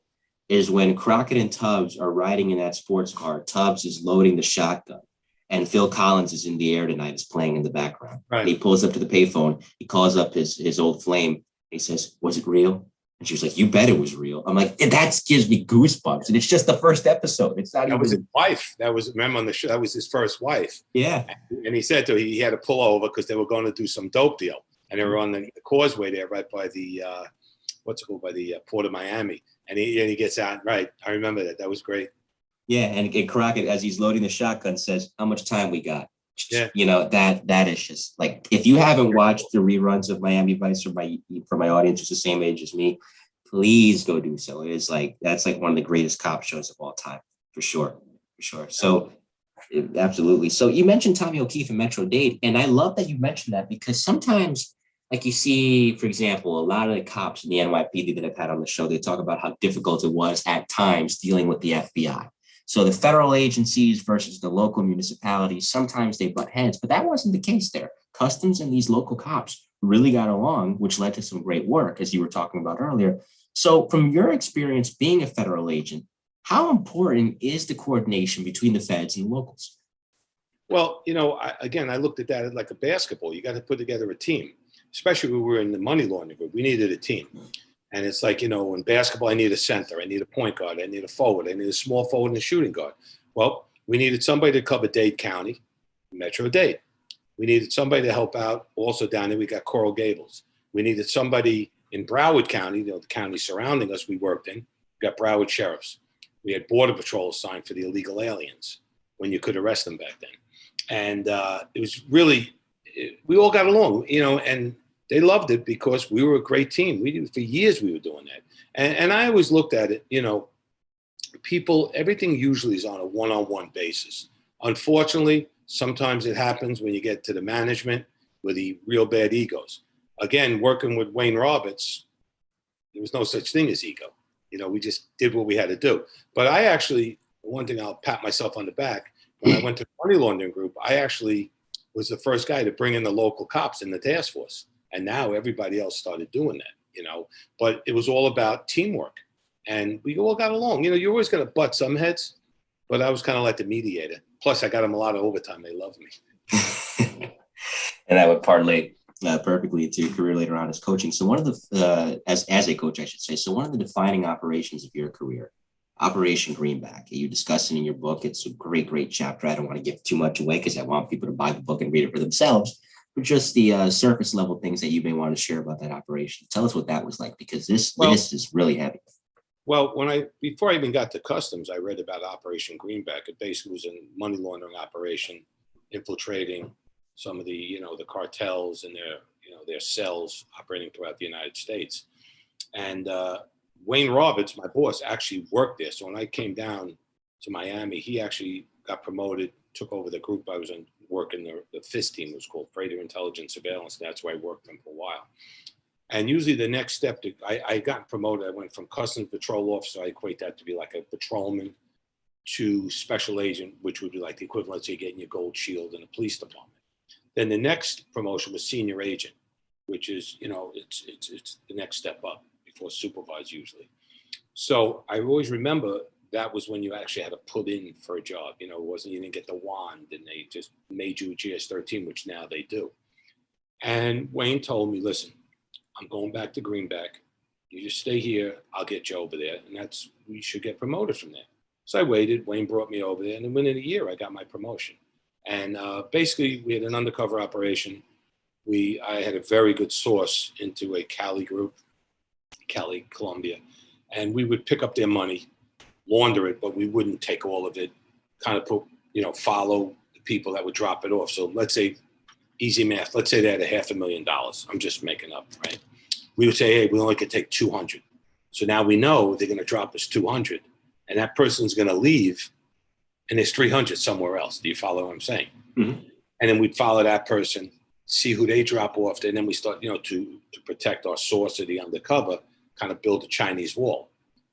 is when Crockett and Tubbs are riding in that sports car. Tubbs is loading the shotgun. And Phil Collins is in the air tonight, is playing in the background. Right. And he pulls up to the payphone. He calls up his old flame. He says, "Was it real?" And she was like, "You bet it was real." I'm like, that gives me goosebumps. And it's just the first episode. It's not. That was his wife. Remember on the show, that was his first wife. Yeah. And he said to her, he had to pull over because they were going to do some dope deal. And they were on the causeway there, right by the, by the Port of Miami. And he gets out. Right. I remember that. That was great. Yeah. And Crockett, as he's loading the shotgun, says, "How much time we got?" Yeah. That is just like, if you haven't watched the reruns of Miami Vice, for my audience who's the same age as me, please go do so. It is that's one of the greatest cop shows of all time, for sure. So absolutely. So you mentioned Tommy O'Keefe and Metro-Dade, and I love that you mentioned that, because sometimes, like you see, for example, a lot of the cops in the NYPD that I've had on the show, they talk about how difficult it was at times dealing with the FBI. So the federal agencies versus the local municipalities, sometimes they butt heads, but that wasn't the case there. Customs and these local cops really got along, which led to some great work, as you were talking about earlier. So from your experience being a federal agent, how important is the coordination between the feds and the locals? Well, I looked at that like a basketball. You got to put together a team, especially when we were in the money laundering group. We needed a team. And it's like, in basketball, I need a center, I need a point guard, I need a forward, I need a small forward and a shooting guard. Well, we needed somebody to cover Dade County, Metro-Dade. We needed somebody to help out also down there. We got Coral Gables. We needed somebody in Broward County, the county surrounding us we worked in. We got Broward sheriffs. We had Border Patrol assigned for the illegal aliens when you could arrest them back then. And it was really, we all got along, and they loved it because we were a great team. For years we were doing that. And I always looked at it, people, everything usually is on a one-on-one basis. Unfortunately, sometimes it happens when you get to the management with the real bad egos. Again, working with Wayne Roberts, there was no such thing as ego. We just did what we had to do. But I actually, one thing I'll pat myself on the back, when I went to the money laundering group, I actually was the first guy to bring in the local cops in the task force. And now everybody else started doing that, but it was all about teamwork, and we all got along. You're always going to butt some heads, but I was kind of like the mediator. Plus I got them a lot of overtime. They loved me. And that would parlay perfectly into your career later on as coaching. So one of the as a coach, I should say. So one of the defining operations of your career, Operation Greenback, you discuss it in your book. It's a great chapter. I don't want to give too much away because I want people to buy the book and read it for themselves. But just the surface level things that you may want to share about that operation. Tell us what that was like, because this is really heavy. Well, before I even got to customs, I read about Operation Greenback. It basically was a money laundering operation, infiltrating some of the cartels and their cells operating throughout the United States. And Wayne Roberts, my boss, actually worked there. So when I came down to Miami, he actually got promoted, took over the group I was in, working the FIS team, was called Freighter Intelligence Surveillance. That's where I worked them for a while. And usually the next step, I got promoted. I went from customs patrol officer, I equate that to be like a patrolman, to special agent, which would be like the equivalent to getting your gold shield in a police department. Then the next promotion was senior agent, which is, it's the next step up before supervisor usually. So I always remember that was when you actually had to put in for a job. It wasn't, you didn't get the wand and they just made you a GS-13, which now they do. And Wayne told me, listen, I'm going back to Greenback. You just stay here. I'll get you over there. And we should get promoted from there. So I waited. Wayne brought me over there. And within a year, I got my promotion. And basically, we had an undercover operation. I had a very good source into a Cali group, Cali, Colombia. And we would pick up their money, launder it, but we wouldn't take all of it, kind of follow the people that would drop it off. So let's say, easy math, let's say they had $500,000. I'm just making up, right? We would say, hey, we only could take 200. So now we know they're going to drop us 200 and that person's going to leave and there's 300 somewhere else. Do you follow what I'm saying? Mm-hmm. And then we'd follow that person, see who they drop off to, and then we start, to protect our source of the undercover, kind of build a Chinese wall.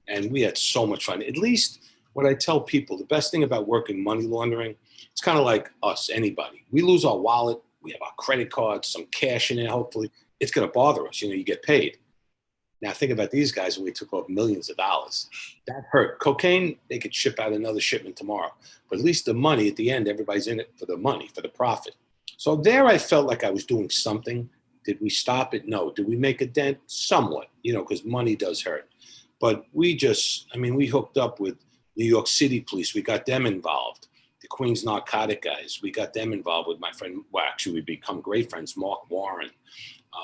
And we had so much fun. At least what I tell people, the best thing about working money laundering, it's kind of like us, anybody. We lose our wallet. We have our credit cards, some cash in there, hopefully. It's going to bother us. You get paid. Now, think about these guys when we took off millions of dollars. That hurt. Cocaine, they could ship out another shipment tomorrow. But at least the money, at the end, everybody's in it for the money, for the profit. So there I felt like I was doing something. Did we stop it? No. Did we make a dent? Somewhat, because money does hurt. But we hooked up with New York City police. We got them involved. The Queens narcotic guys, we got them involved with my friend. Well, actually, we become great friends. Mark Warren.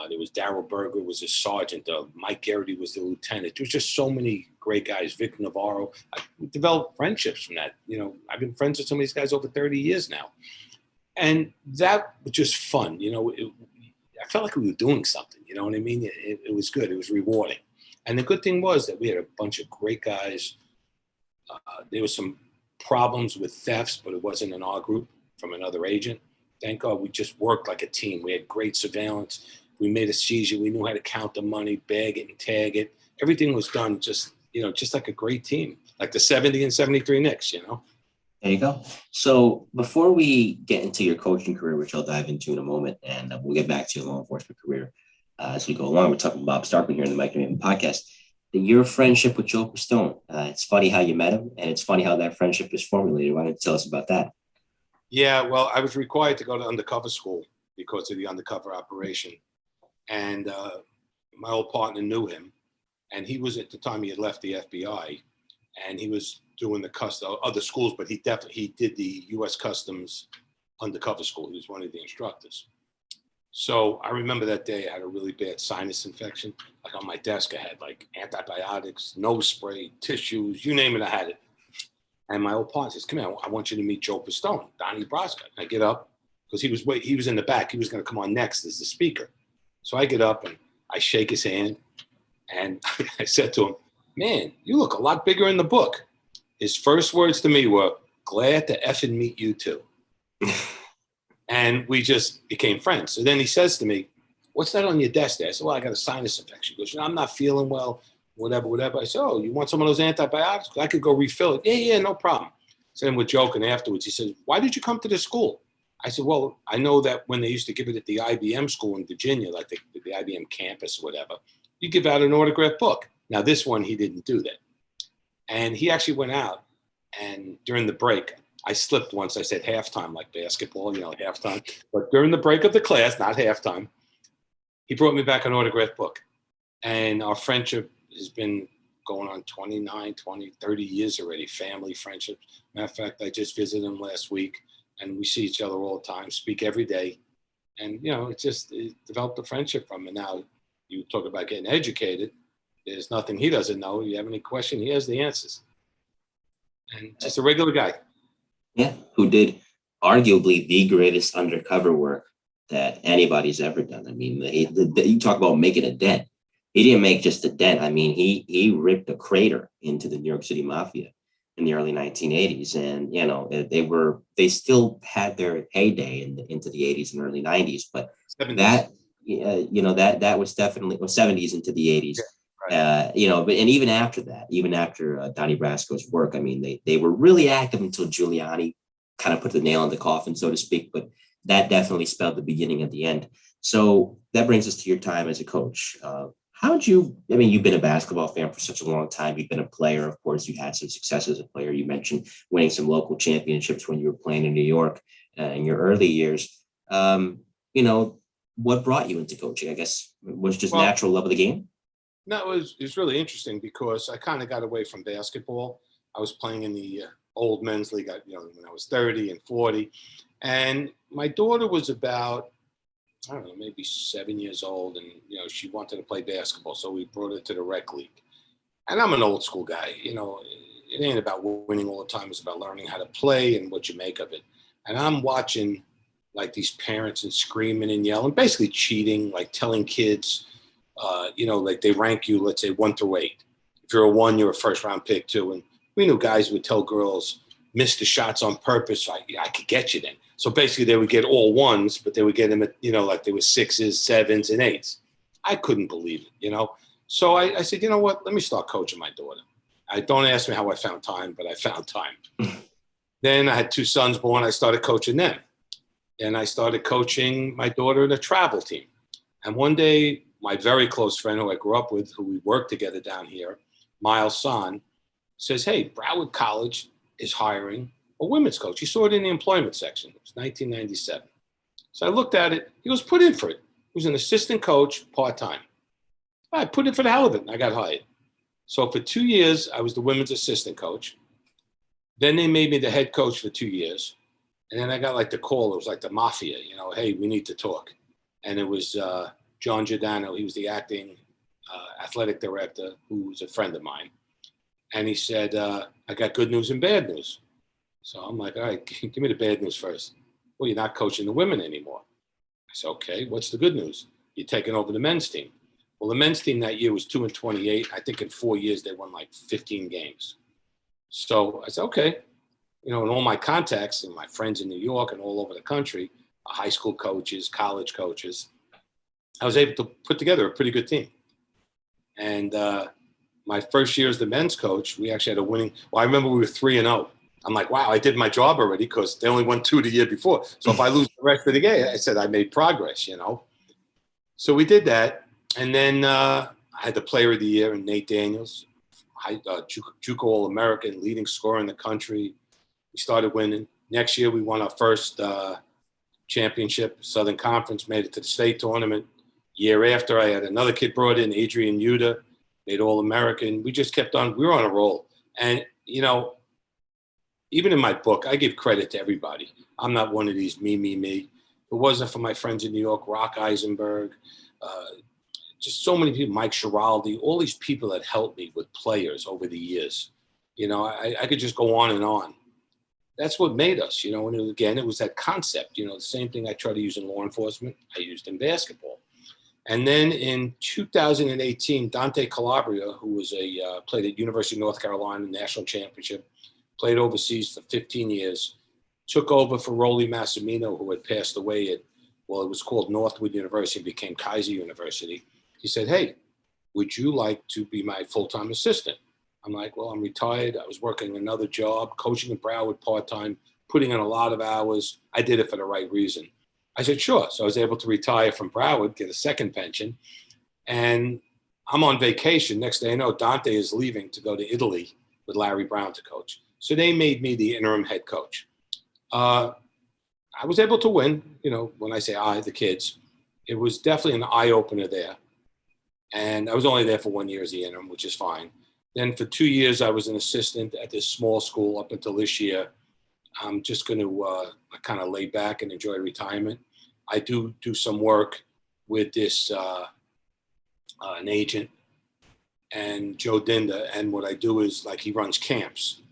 There was Darryl Berger was a sergeant. Mike Garrity was the lieutenant. There was just so many great guys. Vic Navarro. We developed friendships from that. I've been friends with some of these guys over 30 years now. And that was just fun. I felt like we were doing something. You know what I mean? It was good. It was rewarding. And the good thing was that we had a bunch of great guys. There was some problems with thefts, but it wasn't in our group from another agent. Thank God we just worked like a team. We had great surveillance. We made a seizure. We knew how to count the money, bag it and tag it. Everything was done just like a great team, like the 70 and 73 Knicks, There you go. So before we get into your coaching career, which I'll dive into in a moment, and we'll get back to your law enforcement career as we go along. We're talking Bob Starkman here in the Mike Newman podcast. Your friendship with Joe Pistone. It's funny how you met him, and it's funny how that friendship is formulated. Why don't you tell us about that? Yeah, well, I was required to go to undercover school because of the undercover operation. And my old partner knew him. And he was, at the time, he had left the FBI. And he was doing the other schools, but he did the U.S. Customs undercover school. He was one of the instructors. So I remember that day I had a really bad sinus infection. Like on my desk, I had like antibiotics, nose spray, tissues, you name it, I had it. And my old partner says, come here, I want you to meet Joe Pistone, Donnie Brasco. And I get up because he was in the back. He was going to come on next as the speaker. So I get up and I shake his hand. And I said to him, man, you look a lot bigger in the book. His first words to me were, glad to effing meet you too. And we just became friends. So then he says to me, what's that on your desk there? I said, well, I got a sinus infection. He goes, I'm not feeling well, whatever. I said, oh, you want some of those antibiotics? I could go refill it. Yeah, no problem. So then we're joking afterwards. He says, why did you come to the school? I said, well, I know that when they used to give it at the IBM school in Virginia, like the IBM campus or whatever, you give out an autographed book. Now, this one, he didn't do that. And he actually went out and during the break, I slipped once. I said halftime, like basketball, halftime. But during the break of the class, not halftime, he brought me back an autographed book. And our friendship has been going on 29, 20, 30 years already, family friendship. Matter of fact, I just visited him last week, and we see each other all the time, speak every day. And, it developed a friendship from it. Now, you talk about getting educated. There's nothing he doesn't know. You have any question, he has the answers. And just a regular guy. Yeah, who did arguably the greatest undercover work that anybody's ever done. I mean, you talk about making a dent. He didn't make just a dent. I mean, he ripped a crater into the New York City Mafia in the early 1980s, and they still had their heyday into the 80s and early 90s. But 70s. that was definitely 70s into the 80s. Yeah, right. But and even after that, even after Donnie Brasco's work, I mean, they were really active until Giuliani kind of put the nail in the coffin, so to speak. But that definitely spelled the beginning of the end. So that brings us to your time as a coach. You've been a basketball fan for such a long time. You've been a player. Of course, you had some success as a player. You mentioned winning some local championships when you were playing in New York in your early years. What brought you into coaching? I guess it was just natural love of the game. No, it was really interesting because I kind of got away from basketball. I was playing in the old men's league, when I was 30 and 40. And my daughter was about, I don't know, maybe 7 years old. And, she wanted to play basketball. So we brought her to the rec league. And I'm an old school guy. It ain't about winning all the time. It's about learning how to play and what you make of it. And I'm watching like these parents and screaming and yelling, basically cheating, like telling kids, like they rank you, let's say 1 through 8. If you're a 1, you're a first round pick too. And we knew guys would tell girls, miss the shots on purpose. I could get you then. So basically they would get all 1s, but they would get them at, like they were 6s, 7s, and 8s. I couldn't believe it, So I said, you know what, let me start coaching my daughter. Don't ask me how I found time, but I found time. Then I had 2 sons born. I started coaching them. And I started coaching my daughter in a travel team. And one day, my very close friend who I grew up with, who we worked together down here, Miles Son, says, hey, Broward College is hiring a women's coach. He saw it in the employment section. It was 1997. So I looked at it. He was put in for it. He was an assistant coach, part-time. I put in for the hell of it, and I got hired. So for 2 years, I was the women's assistant coach. Then they made me the head coach for 2 years. And then I got like the call. It was like the mafia, hey, we need to talk. And it was John Giordano. He was the acting athletic director, who was a friend of mine. And he said, I got good news and bad news. So I'm like, all right, give me the bad news first. Well, you're not coaching the women anymore. I said, okay, what's the good news? You're taking over the men's team. Well, the men's team that year was 2-28. I think in 4 years, they won like 15 games. So I said, okay. And all my contacts and my friends in New York and all over the country, high school coaches, college coaches, I was able to put together a pretty good team. And my first year as the men's coach, we actually had a winning. Well, I remember we were 3-0. I'm like, wow, I did my job already because they only won 2 the year before. So if I lose the rest of the game, I said I made progress, So we did that. And then I had the player of the year in Nate Daniels, JUCCO All-American, leading scorer in the country. We started winning. Next year, we won our first championship, Southern Conference, made it to the state tournament. Year after, I had another kid brought in, Adrian Yuta, made All-American. We just kept on. We were on a roll. And, even in my book, I give credit to everybody. I'm not one of these me. If it wasn't for my friends in New York, Rock Eisenberg, just so many people, Mike Schiraldi, all these people that helped me with players over the years. I could just go on and on. That's what made us, and it was that concept, the same thing I try to use in law enforcement, I used in basketball. And then in 2018, Dante Calabria, who was played at University of North Carolina, national championship, played overseas for 15 years, took over for Rolly Massimino, who had passed away it was called Northwood University, became Kaiser University. He said, hey, would you like to be my full-time assistant? I'm like, well, I'm retired. I was working another job, coaching in Broward part-time, putting in a lot of hours. I did it for the right reason. I said, sure. So I was able to retire from Broward, get a second pension. And I'm on vacation. Next thing I know, Dante is leaving to go to Italy with Larry Brown to coach. So they made me the interim head coach. Uh, I was able to win. When I say I, the kids, it was definitely an eye opener there. And I was only there for 1 year as the interim, which is fine. Then for 2 years, I was an assistant at this small school up until this year. I'm just going to kind of lay back and enjoy retirement. I do some work with this an agent and Joe Dinda, and what I do is like he runs camps,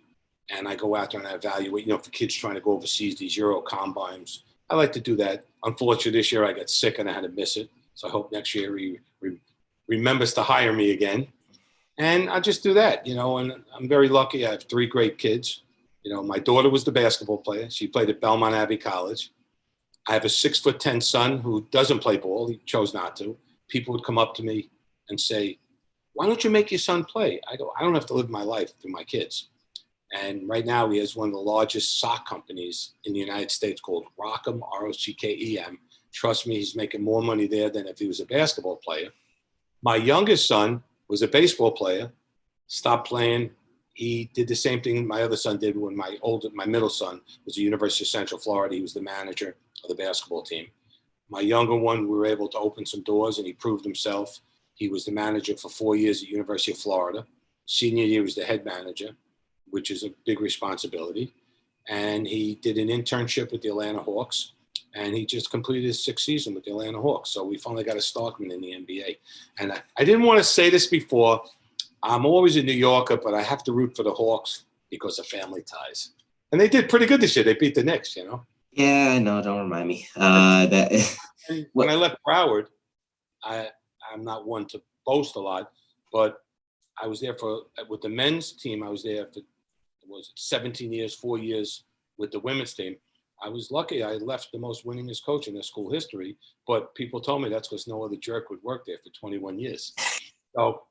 and I go out there and I evaluate. For kids trying to go overseas, these Euro combines. I like to do that. Unfortunately, this year I got sick and I had to miss it. So I hope next year he remembers to hire me again. And I just do that, and I'm very lucky. I have 3 great kids. My daughter was the basketball player. She played at Belmont Abbey College. I have a 6'10" son who doesn't play ball. He chose not to. People would come up to me and say, "Why don't you make your son play?" I go, "I don't have to live my life through my kids." And right now he has one of the largest sock companies in the United States called Rockem, Rockem. Trust me, he's making more money there than if he was a basketball player. My youngest son was a baseball player, stopped playing. He did the same thing my other son did when my middle son was at the University of Central Florida. He was the manager of the basketball team. My younger one, we were able to open some doors and he proved himself. He was the manager for 4 years at the University of Florida. Senior year, he was the head manager, which is a big responsibility. And he did an internship with the Atlanta Hawks, and he just completed his 6th season with the Atlanta Hawks. So we finally got a Starkman in the NBA. And I didn't want to say this before. I'm always a New Yorker, but I have to root for the Hawks because of family ties. And they did pretty good this year. They beat the Knicks, Yeah, I know. Don't remind me. When I left Broward, I'm not one to boast a lot, but I was there with the men's team. I was there for 17 years, 4 years with the women's team. I was lucky. I left the most winningest coach in their school history, but people told me that's because no other jerk would work there for 21 years. So,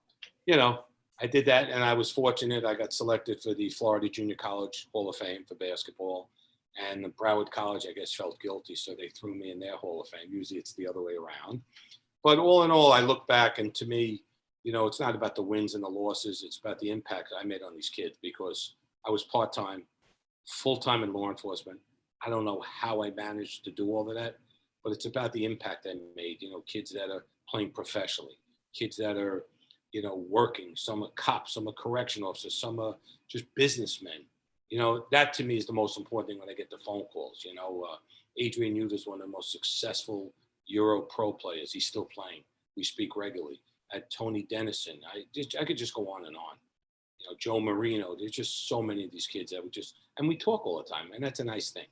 I did that, and I was fortunate. I got selected for the Florida Junior College Hall of Fame for basketball, and the Broward College, I guess, felt guilty, so they threw me in their Hall of Fame. Usually it's the other way around. But all in all, I look back, and to me, it's not about the wins and the losses. It's about the impact I made on these kids because I was part-time, full-time in law enforcement. I don't know how I managed to do all of that, but it's about the impact I made. Kids that are playing professionally, kids that are, working. Some are cops, some are correctional officers, some are just businessmen. That to me is the most important thing when I get the phone calls. Adrian Euler is one of the most successful Euro pro players. He's still playing. We speak regularly. At Tony Dennison, I could just go on and on. Joe Marino. There's just so many of these kids that and we talk all the time, and that's a nice thing.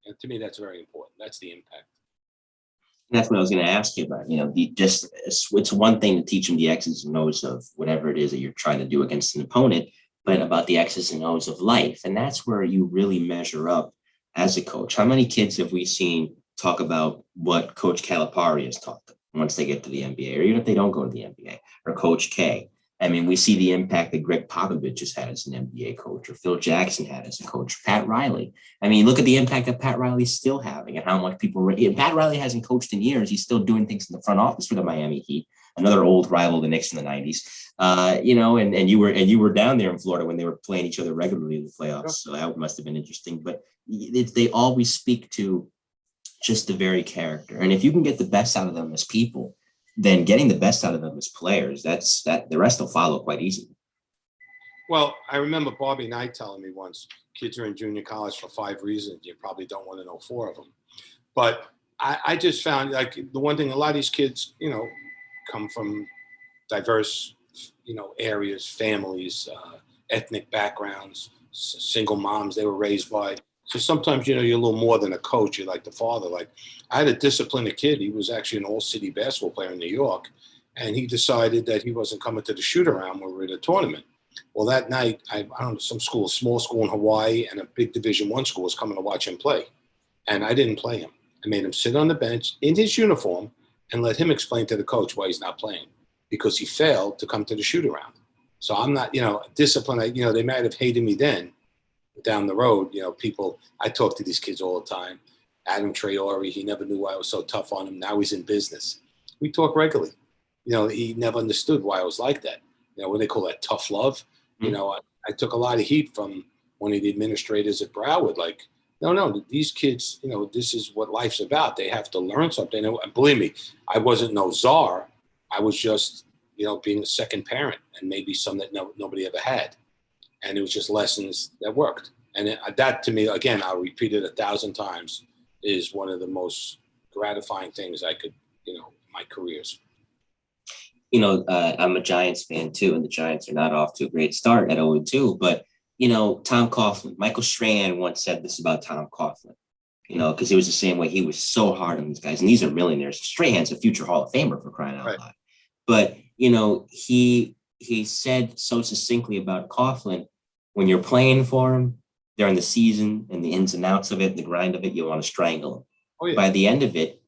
And to me, that's very important. That's the impact. That's what I was going to ask you about. It's one thing to teach them the X's and O's of whatever it is that you're trying to do against an opponent, but about the X's and O's of life. And that's where you really measure up as a coach. How many kids have we seen talk about what Coach Calipari has taught them once they get to the NBA, or even if they don't go to the NBA, or Coach K? I mean, we see the impact that Greg Popovich has had as an NBA coach, or Phil Jackson had as a coach, Pat Riley. I mean, look at the impact that Pat Riley's still having and how much people. Pat Riley hasn't coached in years. He's still doing things in the front office for the Miami Heat, another old rival, the Knicks in the '90s. And you were down there in Florida when they were playing each other regularly in the playoffs. So that must have been interesting. But they always speak to just the very character, and if you can get the best out of them as people, then getting the best out of them as players, that the rest will follow quite easily. Well, I remember Bobby Knight telling me once, kids are in junior college for 5 reasons. You probably don't want to know 4 of them. But I just found like the one thing, a lot of these kids, come from diverse, areas, families, ethnic backgrounds, single moms they were raised by. So sometimes, you're a little more than a coach. You're like the father. Like I had to discipline a kid. He was actually an all-city basketball player in New York. And he decided that he wasn't coming to the shoot-around when we were at a tournament. Well, that night, I don't know, some school, small school in Hawaii and a big Division I school was coming to watch him play. And I didn't play him. I made him sit on the bench in his uniform and let him explain to the coach why he's not playing because he failed to come to the shoot-around. So I'm not, disciplined. They might have hated me then. Down the road, people, I talk to these kids all the time. Adam Traore, he never knew why I was so tough on him. Now he's in business. We talk regularly. He never understood why I was like that. What they call that tough love. Mm-hmm. I took a lot of heat from one of the administrators at Broward. Like, No, these kids, this is what life's about. They have to learn something. And believe me, I wasn't no czar. I was just, being a second parent, and maybe some that nobody ever had. And it was just lessons that worked. And that, to me, again, I'll repeat it 1,000 times, is one of the most gratifying things I could, in my careers. I'm a Giants fan too, and the Giants are not off to a great start at 0-2, but Tom Coughlin, Michael Strahan once said this about Tom Coughlin, because it was the same way. He was so hard on these guys, and these are millionaires. Strahan's a future Hall of Famer, for crying out loud. But, he said so succinctly about Coughlin, when you're playing for him during the season and the ins and outs of it, the grind of it, you want to strangle him. Oh, yeah. By the end of it,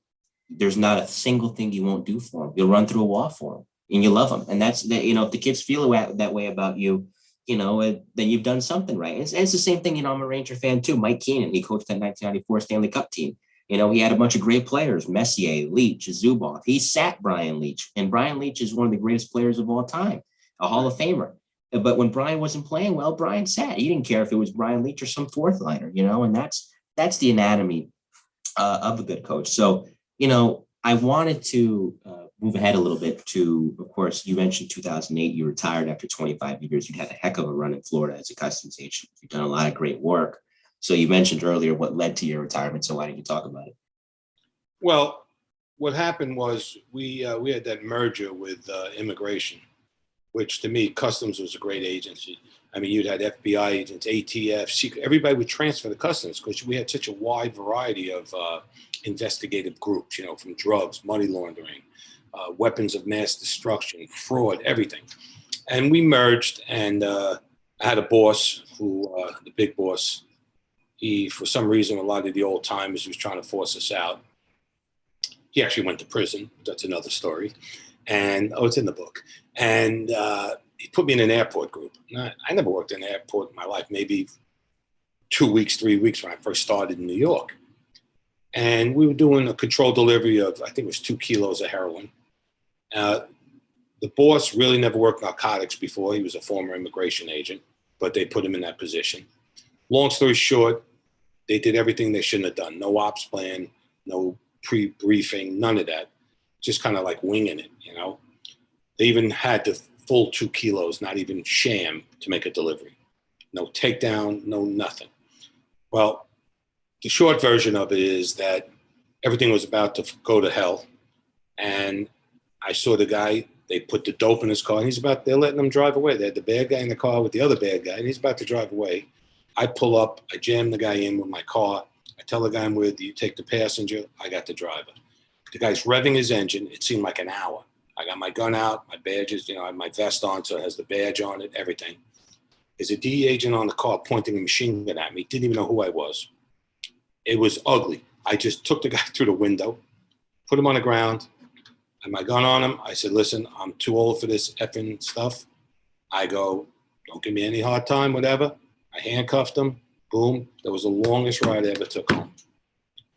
there's not a single thing you won't do for him. You'll run through a wall for him, and you love him. And that's that. If the kids feel that way about you, then you've done something right. It's the same thing. I'm a Ranger fan too. Mike Keenan, he coached that 1994 Stanley Cup team. He had a bunch of great players: Messier, Leach, Zubov. He sat Brian Leach, and Brian Leach is one of the greatest players of all time, a Hall of Famer. But when Brian wasn't playing well, Brian sat. He didn't care if it was Brian Leach or some fourth liner, and that's the anatomy of a good coach. So, I wanted to move ahead a little bit to, of course, you mentioned 2008, you retired after 25 years. You had a heck of a run in Florida as a customs agent. You've done a lot of great work. So you mentioned earlier what led to your retirement. So why don't you talk about it? Well, what happened was we had that merger with immigration, which to me, customs was a great agency. I mean, you'd had FBI agents, ATF, secret. Everybody would transfer to customs because we had such a wide variety of investigative groups, from drugs, money laundering, weapons of mass destruction, fraud, everything. And we merged, and I had a boss who, the big boss, he, for some reason, a lot of the old timers was trying to force us out. He actually went to prison. That's another story. And, it's in the book. And he put me in an airport group. I never worked in an airport in my life, maybe 2 weeks, 3 weeks when I first started in New York. And we were doing a controlled delivery of, I think it was 2 kilos of heroin. The boss really never worked narcotics before. He was a former immigration agent, but they put him in that position. Long story short, they did everything they shouldn't have done. No ops plan, no pre-briefing, none of that. Just kind of like winging it, They even had the full 2 kilos, not even sham, to make a delivery. No takedown, no nothing. Well, the short version of it is that everything was about to go to hell. And I saw the guy, they put the dope in his car, and they're letting him drive away. They had the bad guy in the car with the other bad guy, and he's about to drive away. I pull up, I jam the guy in with my car. I tell the guy I'm with, you take the passenger, I got the driver. The guy's revving his engine. It seemed like an hour. I got my gun out, my badges, I have my vest on, so it has the badge on it, everything. There's a DEA agent on the car pointing a machine gun at me. Didn't even know who I was. It was ugly. I just took the guy through the window, put him on the ground, had my gun on him. I said, listen, I'm too old for this effing stuff. I go, don't give me any hard time, whatever. I handcuffed him. Boom. That was the longest ride I ever took home.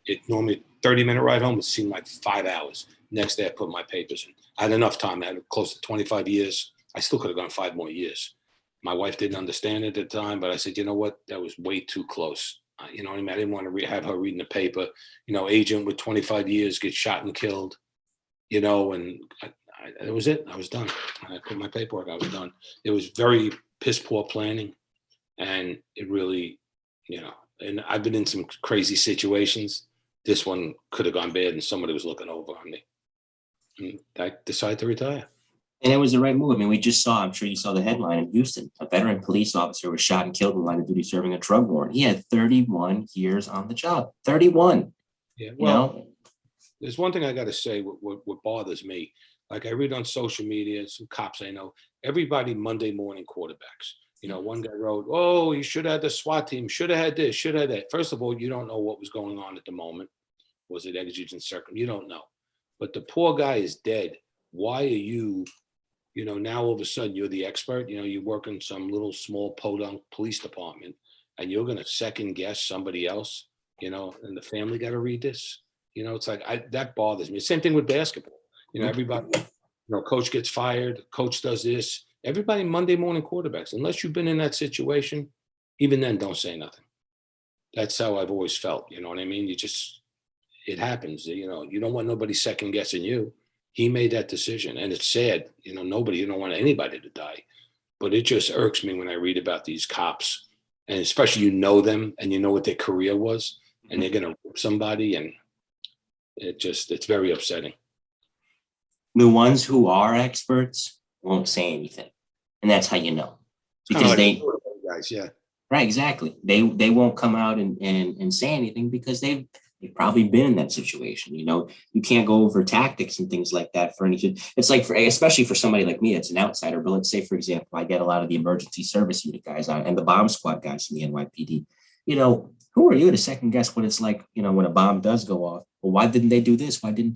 It normally 30-minute ride home would seem like 5 hours. Next day, I put my papers in. I had enough time. I had close to 25 years. I still could have gone 5 more years. My wife didn't understand it at the time, but I said, you know what? That was way too close. You know what I mean? I didn't want to have her reading the paper. Agent with 25 years gets shot and killed, and it was it. I was done. I put my paperwork. I was done. It was very piss poor planning. And it really, and I've been in some crazy situations. This one could have gone bad and somebody was looking over on me. And I decided to retire. And it was the right move. I mean, we just saw, I'm sure you saw the headline in Houston, a veteran police officer was shot and killed in line of duty serving a drug warrant. He had 31 years on the job. 31. Yeah. Well, there's one thing I got to say, what bothers me. Like I read on social media, some cops I know, everybody Monday morning quarterbacks. One guy wrote, oh, you should have had the SWAT team, should have had this, should have had that. First of all, you don't know what was going on at the moment. Was it exigent circum? You don't know. But the poor guy is dead. Why are you, now all of a sudden you're the expert. You work in some little small podunk police department and you're going to second guess somebody else, and the family got to read this. It's like, that bothers me. Same thing with basketball. Everybody, coach gets fired, coach does this. Everybody Monday morning quarterbacks, unless you've been in that situation, even then don't say nothing. That's how I've always felt. You know what I mean? It happens. You know, you don't want nobody second guessing you. He made that decision, and it's sad. You know, you don't want anybody to die, but it just irks me when I read about these cops, and especially you know them and you know what their career was, and they're gonna rip somebody, and it's very upsetting. The ones who are experts won't say anything, and that's how you know, because they guys, yeah. Right, exactly. They won't come out and say anything because they've probably been in that situation. You know, you can't go over tactics and things like that for anything. It's like especially for somebody like me, it's an outsider. But let's say, for example, I get a lot of the emergency service unit guys on and the bomb squad guys in the NYPD. You know, who are you to second guess what it's like, you know, when a bomb does go off? Well, why didn't they do this? Why didn't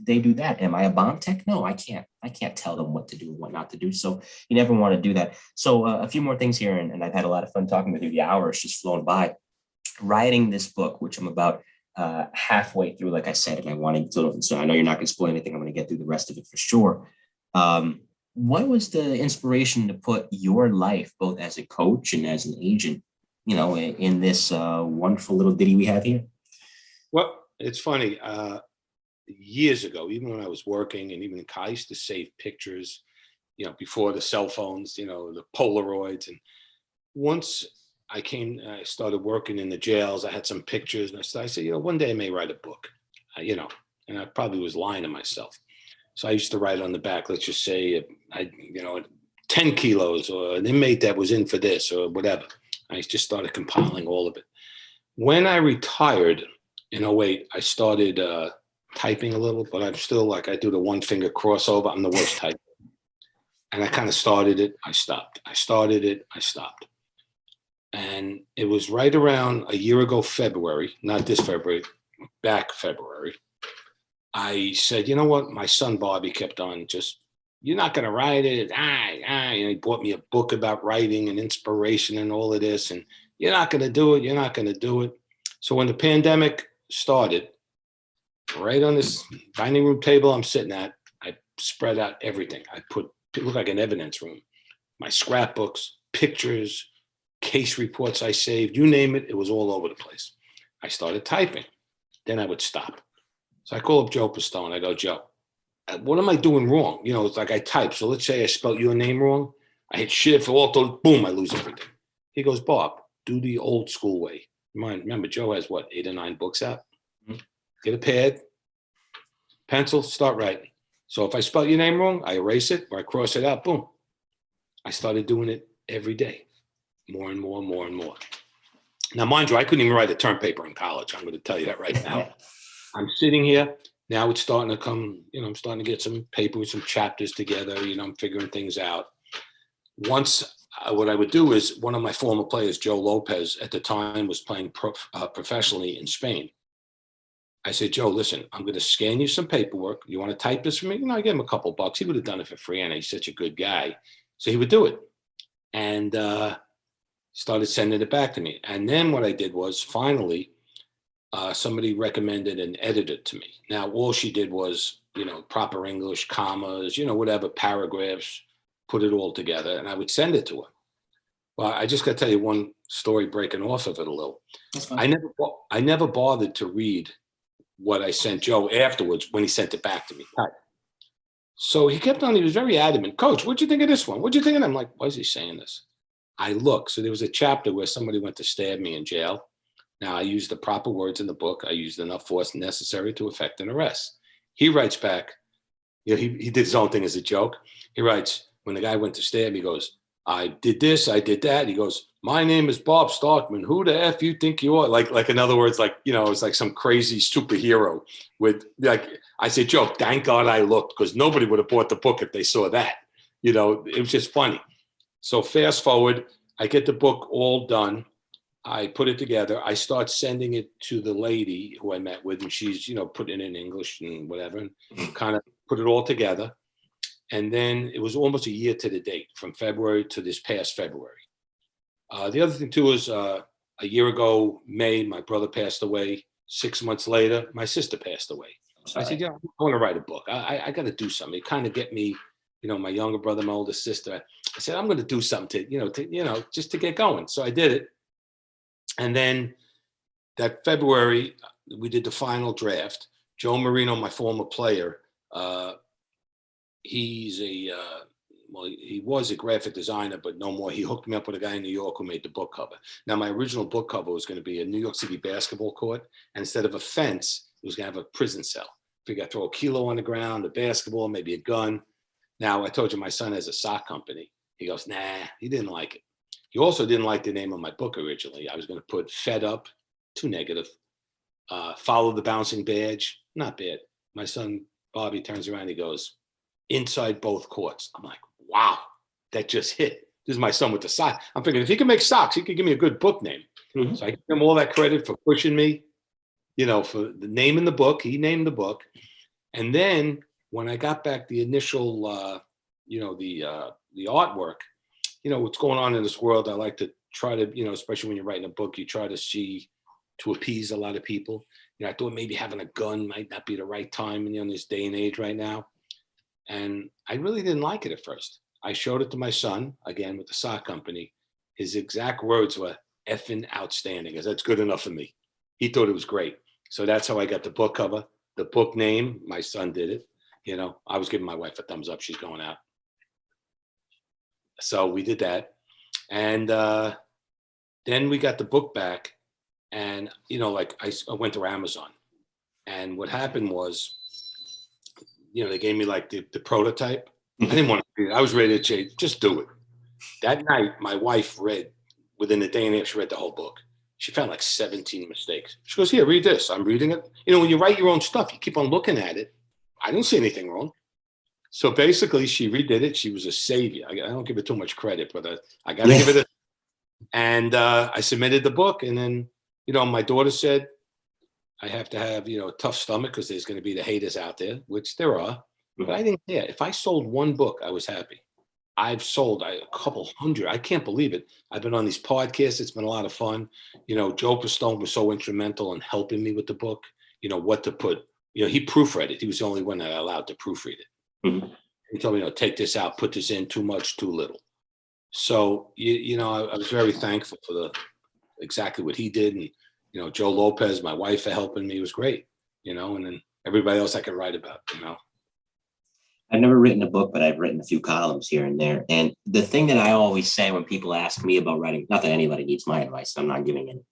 they do that? Am I a bomb tech? No, I can't tell them what to do and what not to do. So you never want to do that. So a few more things here, and I've had a lot of fun talking with you. The hour has just flown by. Writing this book, which I'm about halfway through, like I said, and I wanted to, so I know you're not going to spoil anything. I'm going to get through the rest of it for sure. What was the inspiration to put your life, both as a coach and as an agent, you know, in this wonderful little ditty we have here? Well, it's funny. Years ago, even when I was working and even I used to save pictures, you know, before the cell phones, you know, the Polaroids. And once I started working in the jails, I had some pictures, and I said, you know, one day I may write a book, you know, and I probably was lying to myself. So I used to write on the back, let's just say, 10 kilos or an inmate that was in for this or whatever. I just started compiling all of it. When I retired in 2008, I started typing a little, but I'm still like, I do the one finger crossover. I'm the worst typer. And I kind of started it, I stopped. I started it, I stopped. And it was right around a year ago, February, not this February, back February. I said, you know what? My son, Bobby, kept on just, you're not going to write it. And he bought me a book about writing and inspiration and all of this. And you're not going to do it. You're not going to do it. So when the pandemic started, right on this dining room table I'm sitting at, I spread out everything. It looked like an evidence room. My scrapbooks, pictures, case reports I saved, you name it, it was all over the place. I started typing. Then I would stop. So I call up Joe Pistone. I go, Joe, what am I doing wrong? You know, it's like I type. So let's say I spelled your name wrong. I hit shift, alt, boom, I lose everything. He goes, Bob, do the old school way. Remember, Joe has 8 or 9 books out. Mm-hmm. Get a pad, pencil, start writing. So if I spell your name wrong, I erase it or I cross it out, boom. I started doing it every day, more and more and more and more. Now, mind you, I couldn't even write a term paper in college. I'm going to tell you that right now. I'm sitting here. Now it's starting to come, you know, I'm starting to get some paper with some chapters together. You know, I'm figuring things out. Once, what I would do is one of my former players, Joe Lopez, at the time was playing professionally in Spain. I said, Joe, listen, I'm going to scan you some paperwork. You want to type this for me? You know, I gave him a couple bucks. He would have done it for free, and he's such a good guy. So he would do it. And started sending it back to me. And then what I did was finally, somebody recommended an editor to me. Now, all she did was, you know, proper English, commas, you know, whatever, paragraphs, put it all together, and I would send it to her. Well, I just got to tell you one story breaking off of it a little. I never bothered to read what I sent Joe afterwards when he sent it back to me. So he was very adamant. Coach, what'd you think of this one? What'd you think of that? I'm like, why is he saying this? I look. So there was a chapter where somebody went to stab me in jail. Now, I used the proper words in the book. I used enough force necessary to effect an arrest. He writes back, you know, he did his own thing as a joke. He writes, when the guy went to stab me, he goes, I did this, I did that. He goes, my name is Bob Starkman. Who the F you think you are? Like in other words, like, you know, it's like some crazy superhero with, like, I said, Joe, thank God I looked, because nobody would have bought the book if they saw that. You know, it was just funny. So fast forward, I get the book all done. I put it together. I start sending it to the lady who I met with, and she's, you know, putting it in English and whatever, and kind of put it all together. And then it was almost a year to the date, from February to this past February. The other thing too is a year ago, May, my brother passed away. 6 months later, my sister passed away. I said, yeah, I want to write a book. I got to do something. It kind of get me, you know, my younger brother, my older sister. I said, I'm going to do something to, just to get going. So I did it. And then that February, we did the final draft. Joe Marino, my former player, he's he was a graphic designer, but no more. He hooked me up with a guy in New York who made the book cover. Now, my original book cover was going to be a New York City basketball court. And instead of a fence, it was going to have a prison cell. Figure I'd throw a kilo on the ground, a basketball, maybe a gun. Now, I told you my son has a sock company. He goes, nah, he didn't like it. He also didn't like the name of my book originally. I was going to put Fed Up, too negative. Follow the Bouncing Badge, not bad. My son, Bobby, turns around, he goes, Inside Both Courts. I'm like, wow, that just hit. This is my son with the sock. I'm thinking, if he can make socks, he could give me a good book name. Mm-hmm. So I give him all that credit for pushing me, for the name in the book. He named the book. And then when I got back the initial, the artwork, what's going on in this world, I like to try to, especially when you're writing a book, you try to see to appease a lot of people. I thought maybe having a gun might not be the right time in this day and age right now. And I really didn't like it at first. I showed it to my son, again, with the sock company. His exact words were effing outstanding, because that's good enough for me. He thought it was great. So that's how I got the book cover. The book name, my son did it. I was giving my wife a thumbs up. She's going out. So we did that. And then we got the book back. And, I went to Amazon. And what happened was, they gave me like the prototype. I didn't want to read it. I was ready to say, just do it. That night, my wife read, within a day and a half, she read the whole book. She found like 17 mistakes. She goes, here, read this. I'm reading it. When you write your own stuff, you keep on looking at it. I didn't see anything wrong. So basically, she redid it. She was a savior. I don't give her too much credit, but I got to give it And I submitted the book. And then, my daughter said, I have to have, a tough stomach because there's going to be the haters out there, which there are. But I didn't care. If I sold one book, I was happy. I've sold a couple hundred. I can't believe it. I've been on these podcasts. It's been a lot of fun. Joe Pistone was so instrumental in helping me with the book, what to put. He proofread it. He was the only one that I allowed to proofread it. Mm-hmm. He told me, take this out, put this in, too much, too little. So, I was very thankful for exactly what he did. And, Joe Lopez, my wife, for helping me was great, and then everybody else I could write about, I've never written a book, but I've written a few columns here and there. And the thing that I always say when people ask me about writing, not that anybody needs my advice, I'm not giving it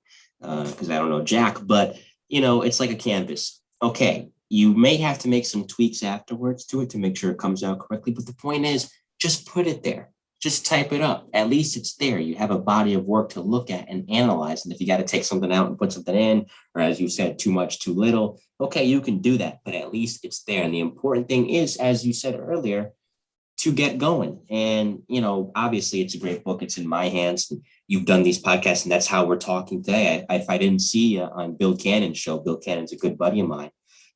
because I don't know Jack, but, it's like a canvas. Okay, you may have to make some tweaks afterwards to it to make sure it comes out correctly. But the point is, just put it there. Just type it up. At least it's there. You have a body of work to look at and analyze. And if you got to take something out and put something in, or as you said, too much, too little, okay, you can do that, but at least it's there. And the important thing is, as you said earlier, to get going. And, obviously it's a great book. It's in my hands. And you've done these podcasts, and that's how we're talking today. If I didn't see you on Bill Cannon's show, Bill Cannon's a good buddy of mine,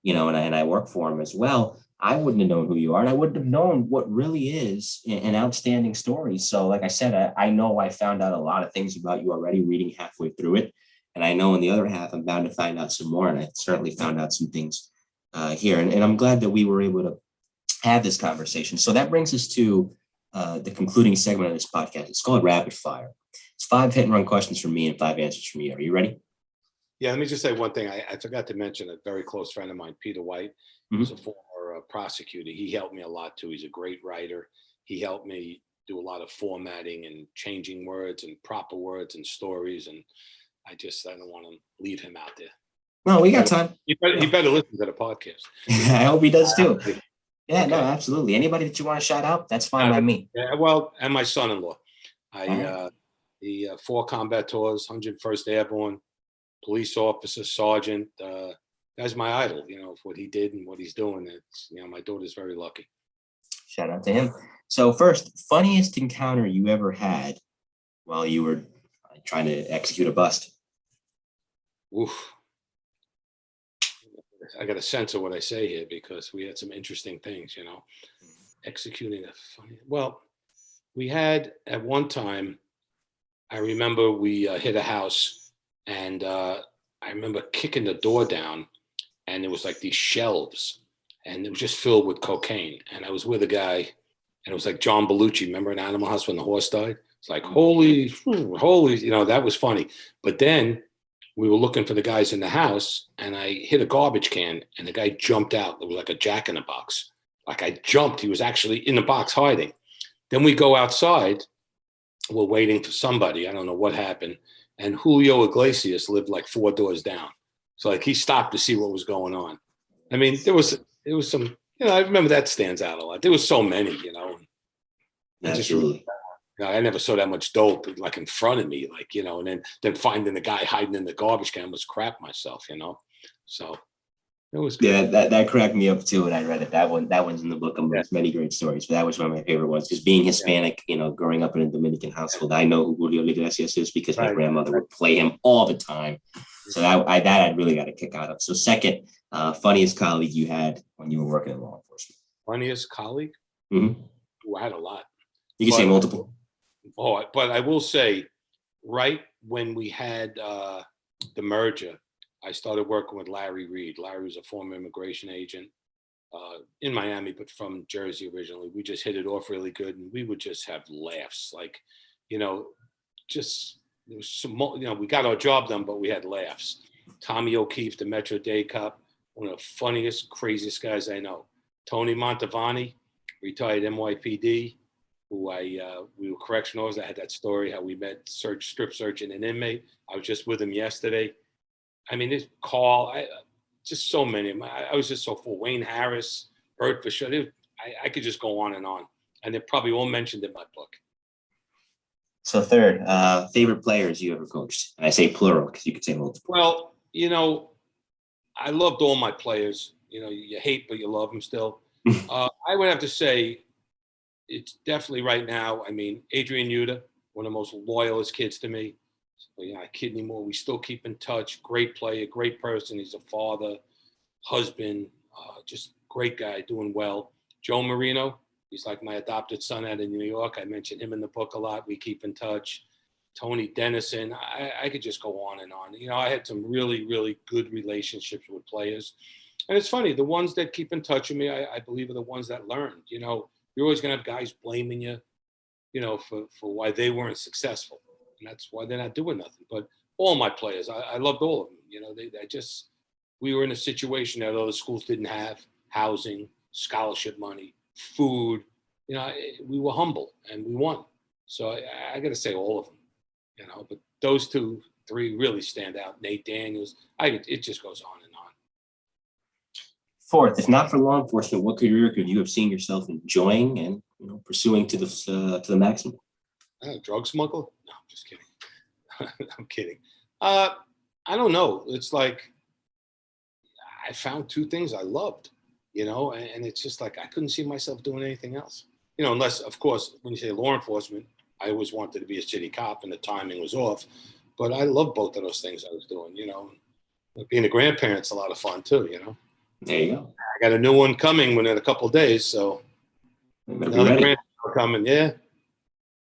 and I work for him as well. I wouldn't have known who you are, and I wouldn't have known what really is an outstanding story. So like I said, I know I found out a lot of things about you already reading halfway through it. And I know in the other half, I'm bound to find out some more. And I certainly found out some things here. And I'm glad that we were able to have this conversation. So that brings us to the concluding segment of this podcast. It's called Rapid Fire. It's 5 hit and run questions from me and 5 answers from you. Are you ready? Yeah, let me just say one thing. I forgot to mention a very close friend of mine, Peter White. He's a former prosecutor. He helped me a lot too. He's a great writer. He helped me do a lot of formatting and changing words and proper words and stories. And I don't want to leave him out there. No, we got time. He better listen to the podcast. I hope he does too. Yeah, okay. No, absolutely. Anybody that you want to shout out, that's fine by me. Yeah, well, and my son-in-law. The 4 combat tours, 101st Airborne, police officer, sergeant. That's my idol, what he did and what he's doing. It's, my daughter's very lucky. Shout out to him. So first, funniest encounter you ever had while you were trying to execute a bust? Oof. I got a sense of what I say here because we had some interesting things, executing a funny. Well, we had at one time, I remember we hit a house and I remember kicking the door down and it was like these shelves and it was just filled with cocaine. And I was with a guy and it was like John Belushi. Remember in Animal House when the horse died? It's like, holy, that was funny. But then we were looking for the guys in the house, and I hit a garbage can, and the guy jumped out. It was like a jack in the box. Like I jumped. He was actually in the box hiding. Then we go outside. We're waiting for somebody. I don't know what happened. And Julio Iglesias lived like 4 doors down. So like he stopped to see what was going on. I mean, there was some, I remember that stands out a lot. There was so many, Absolutely. I never saw that much dope like in front of me, like, and then finding the guy hiding in the garbage can was crap myself, So it was good. Yeah, that cracked me up too when I read it. That one's in the book amongst many great stories, but that was one of my favorite ones. Because being Hispanic, growing up in a Dominican household, I know who Julio Iglesias is because my grandmother would play him all the time. So I really got a kick out of. So second, funniest colleague you had when you were working in law enforcement. Funniest colleague? Mm-hmm. Ooh, I had a lot. You can say multiple. Oh, but I will say, right when we had the merger, I started working with Larry Reed. Larry was a former immigration agent in Miami, but from Jersey originally. We just hit it off really good, and we would just have laughs. Like, just there was some, we got our job done, but we had laughs. Tommy O'Keefe, the Metro Day cop, one of the funniest, craziest guys I know. Tony Montavani, retired NYPD, who we were correctional officers. I had that story how we met strip searching an inmate. I was just with him yesterday. I mean, this Carl, just so many. I was just so full. Wayne Harris, Bert for sure. I could just go on. And they're probably all mentioned in my book. So third, favorite players you ever coached? And I say plural because you could say multiple. Well, I loved all my players. You hate, but you love them still. I would have to say it's definitely right now. I mean, Adrian Yuta, one of the most loyalist kids to me. I kid anymore. We still keep in touch. Great player, great person. He's a father, husband, just great guy, doing well. Joe Marino, he's like my adopted son out of New York. I mentioned him in the book a lot. We keep in touch. Tony Dennison. I could just go on and on. I had some really, really good relationships with players. And it's funny, the ones that keep in touch with me, I believe are the ones that learned. You're always going to have guys blaming you, for why they weren't successful. And that's why they're not doing nothing. But all my players, I loved all of them. We were in a situation that other schools didn't have: housing, scholarship money, food. We were humble and we won. So I got to say all of them, but those 2, 3 really stand out. Nate Daniels, it just goes on and on. Fourth, if not for law enforcement, what career could you have seen yourself enjoying and pursuing to the maximum? Drug smuggler? No, I'm just kidding. I'm kidding. I don't know. It's like I found 2 things I loved, and it's just like I couldn't see myself doing anything else. Unless, of course, when you say law enforcement, I always wanted to be a city cop and the timing was off. But I love both of those things I was doing, Being a grandparent's a lot of fun too, There you go. I got a new one coming within a couple of days, so another grandparent coming, yeah.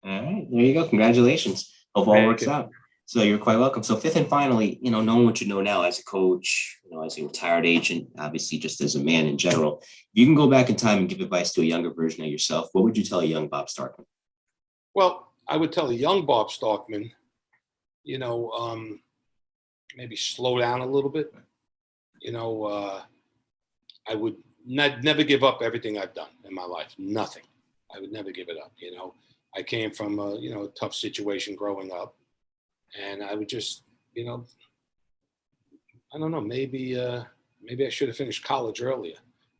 All right, there you go. Congratulations. Hope all works out. So you're quite welcome. So fifth and finally, knowing what you know now as a coach, as a retired agent, obviously just as a man in general, if you can go back in time and give advice to a younger version of yourself, what would you tell a young Bob Starkman? Well, I would tell a young Bob Starkman, maybe slow down a little bit. I would never give up everything I've done in my life. Nothing. I would never give it up. I came from a tough situation growing up, and I would just, I don't know, maybe I should have finished college earlier.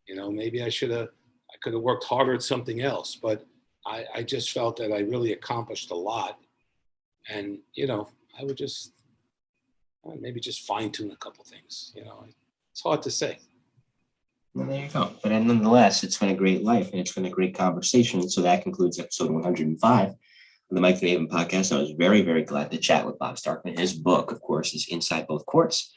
Maybe I could have worked harder at something else, but I just felt that I really accomplished a lot. And, I would just maybe just fine tune a couple things, it's hard to say. Well, there you go. But nonetheless, it's been a great life and it's been a great conversation. So that concludes episode 105 of the Mike to Haven podcast. I was very, very glad to chat with Bob Starkman. His book, of course, is Inside Both Courts,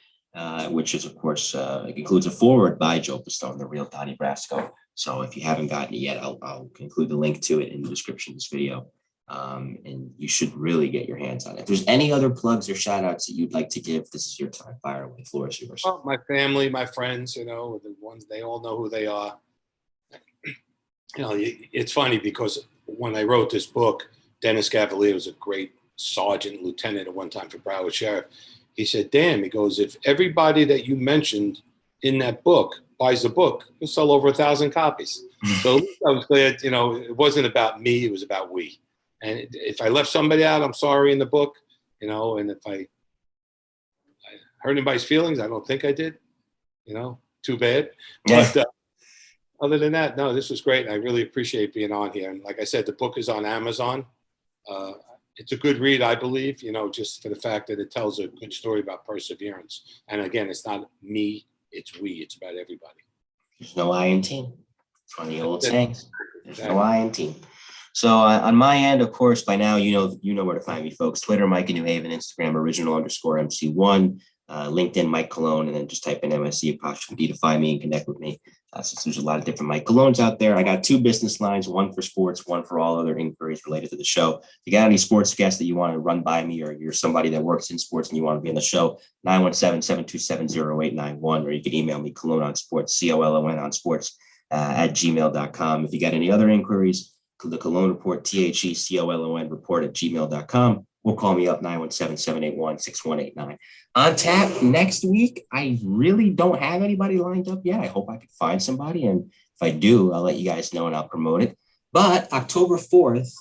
which is, of course, it includes a foreword by Joe Pistone, the real Donnie Brasco. So if you haven't gotten it yet, I'll include the link to it in the description of this video. And you should really get your hands on it. If there's any other plugs or shout outs that you'd like to give, this is your time. Fire away. Floor is yours. Well, my family, my friends, the ones, they all know who they are. It's funny because when I wrote this book, Dennis Cavalier was a great sergeant, lieutenant at one time for Broward Sheriff. He said, damn, he goes, if everybody that you mentioned in that book buys the book, you'll sell over 1,000 copies. So I was glad, it wasn't about me, it was about we. And if I left somebody out, I'm sorry in the book, and if I hurt anybody's feelings, I don't think I did, too bad. Yeah. But other than that, no, this was great. And I really appreciate being on here. And like I said, the book is on Amazon. It's a good read, I believe, just for the fact that it tells a good story about perseverance. And again, it's not me, it's we, it's about everybody. There's no I in team. It's one of the old sayings. There's no I in team. So on my end, of course, by now, you know where to find me, folks. Twitter, Mike in New Haven, Instagram, original_MC1, LinkedIn, Mike Colón, and then just type in MSC_D to find me and connect with me. Since there's a lot of different Mike Colóns out there, I got 2 business lines, one for sports, one for all other inquiries related to the show. If you got any sports guests that you want to run by me, or you're somebody that works in sports and you want to be on the show, 917-727-0891, or you can email me, Colón on sports, COLON on sports, at gmail.com. If you got any other inquiries, the Colón Report, THECOLON report at gmail.com, or call me up 917-781-6189. On tap next week, I really don't have anybody lined up yet. I hope I can find somebody, and if I do, I'll let you guys know and I'll promote it. But October 4th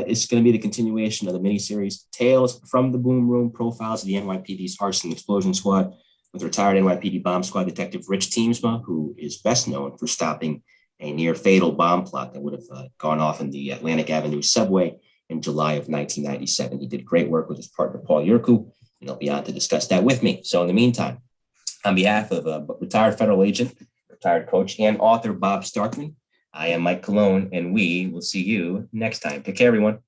is going to be the continuation of the miniseries Tales from the Boom Room, Profiles of the NYPD's Arson Explosion Squad, with retired NYPD bomb squad detective Rich Teamsma, who is best known for stopping a near fatal bomb plot that would have gone off in the Atlantic Avenue subway in July of 1997. He did great work with his partner, Paul Yurku, and he'll be on to discuss that with me. So in the meantime, on behalf of retired federal agent, retired coach, and author Bob Starkman, I am Mike Colón, and we will see you next time. Take care, everyone.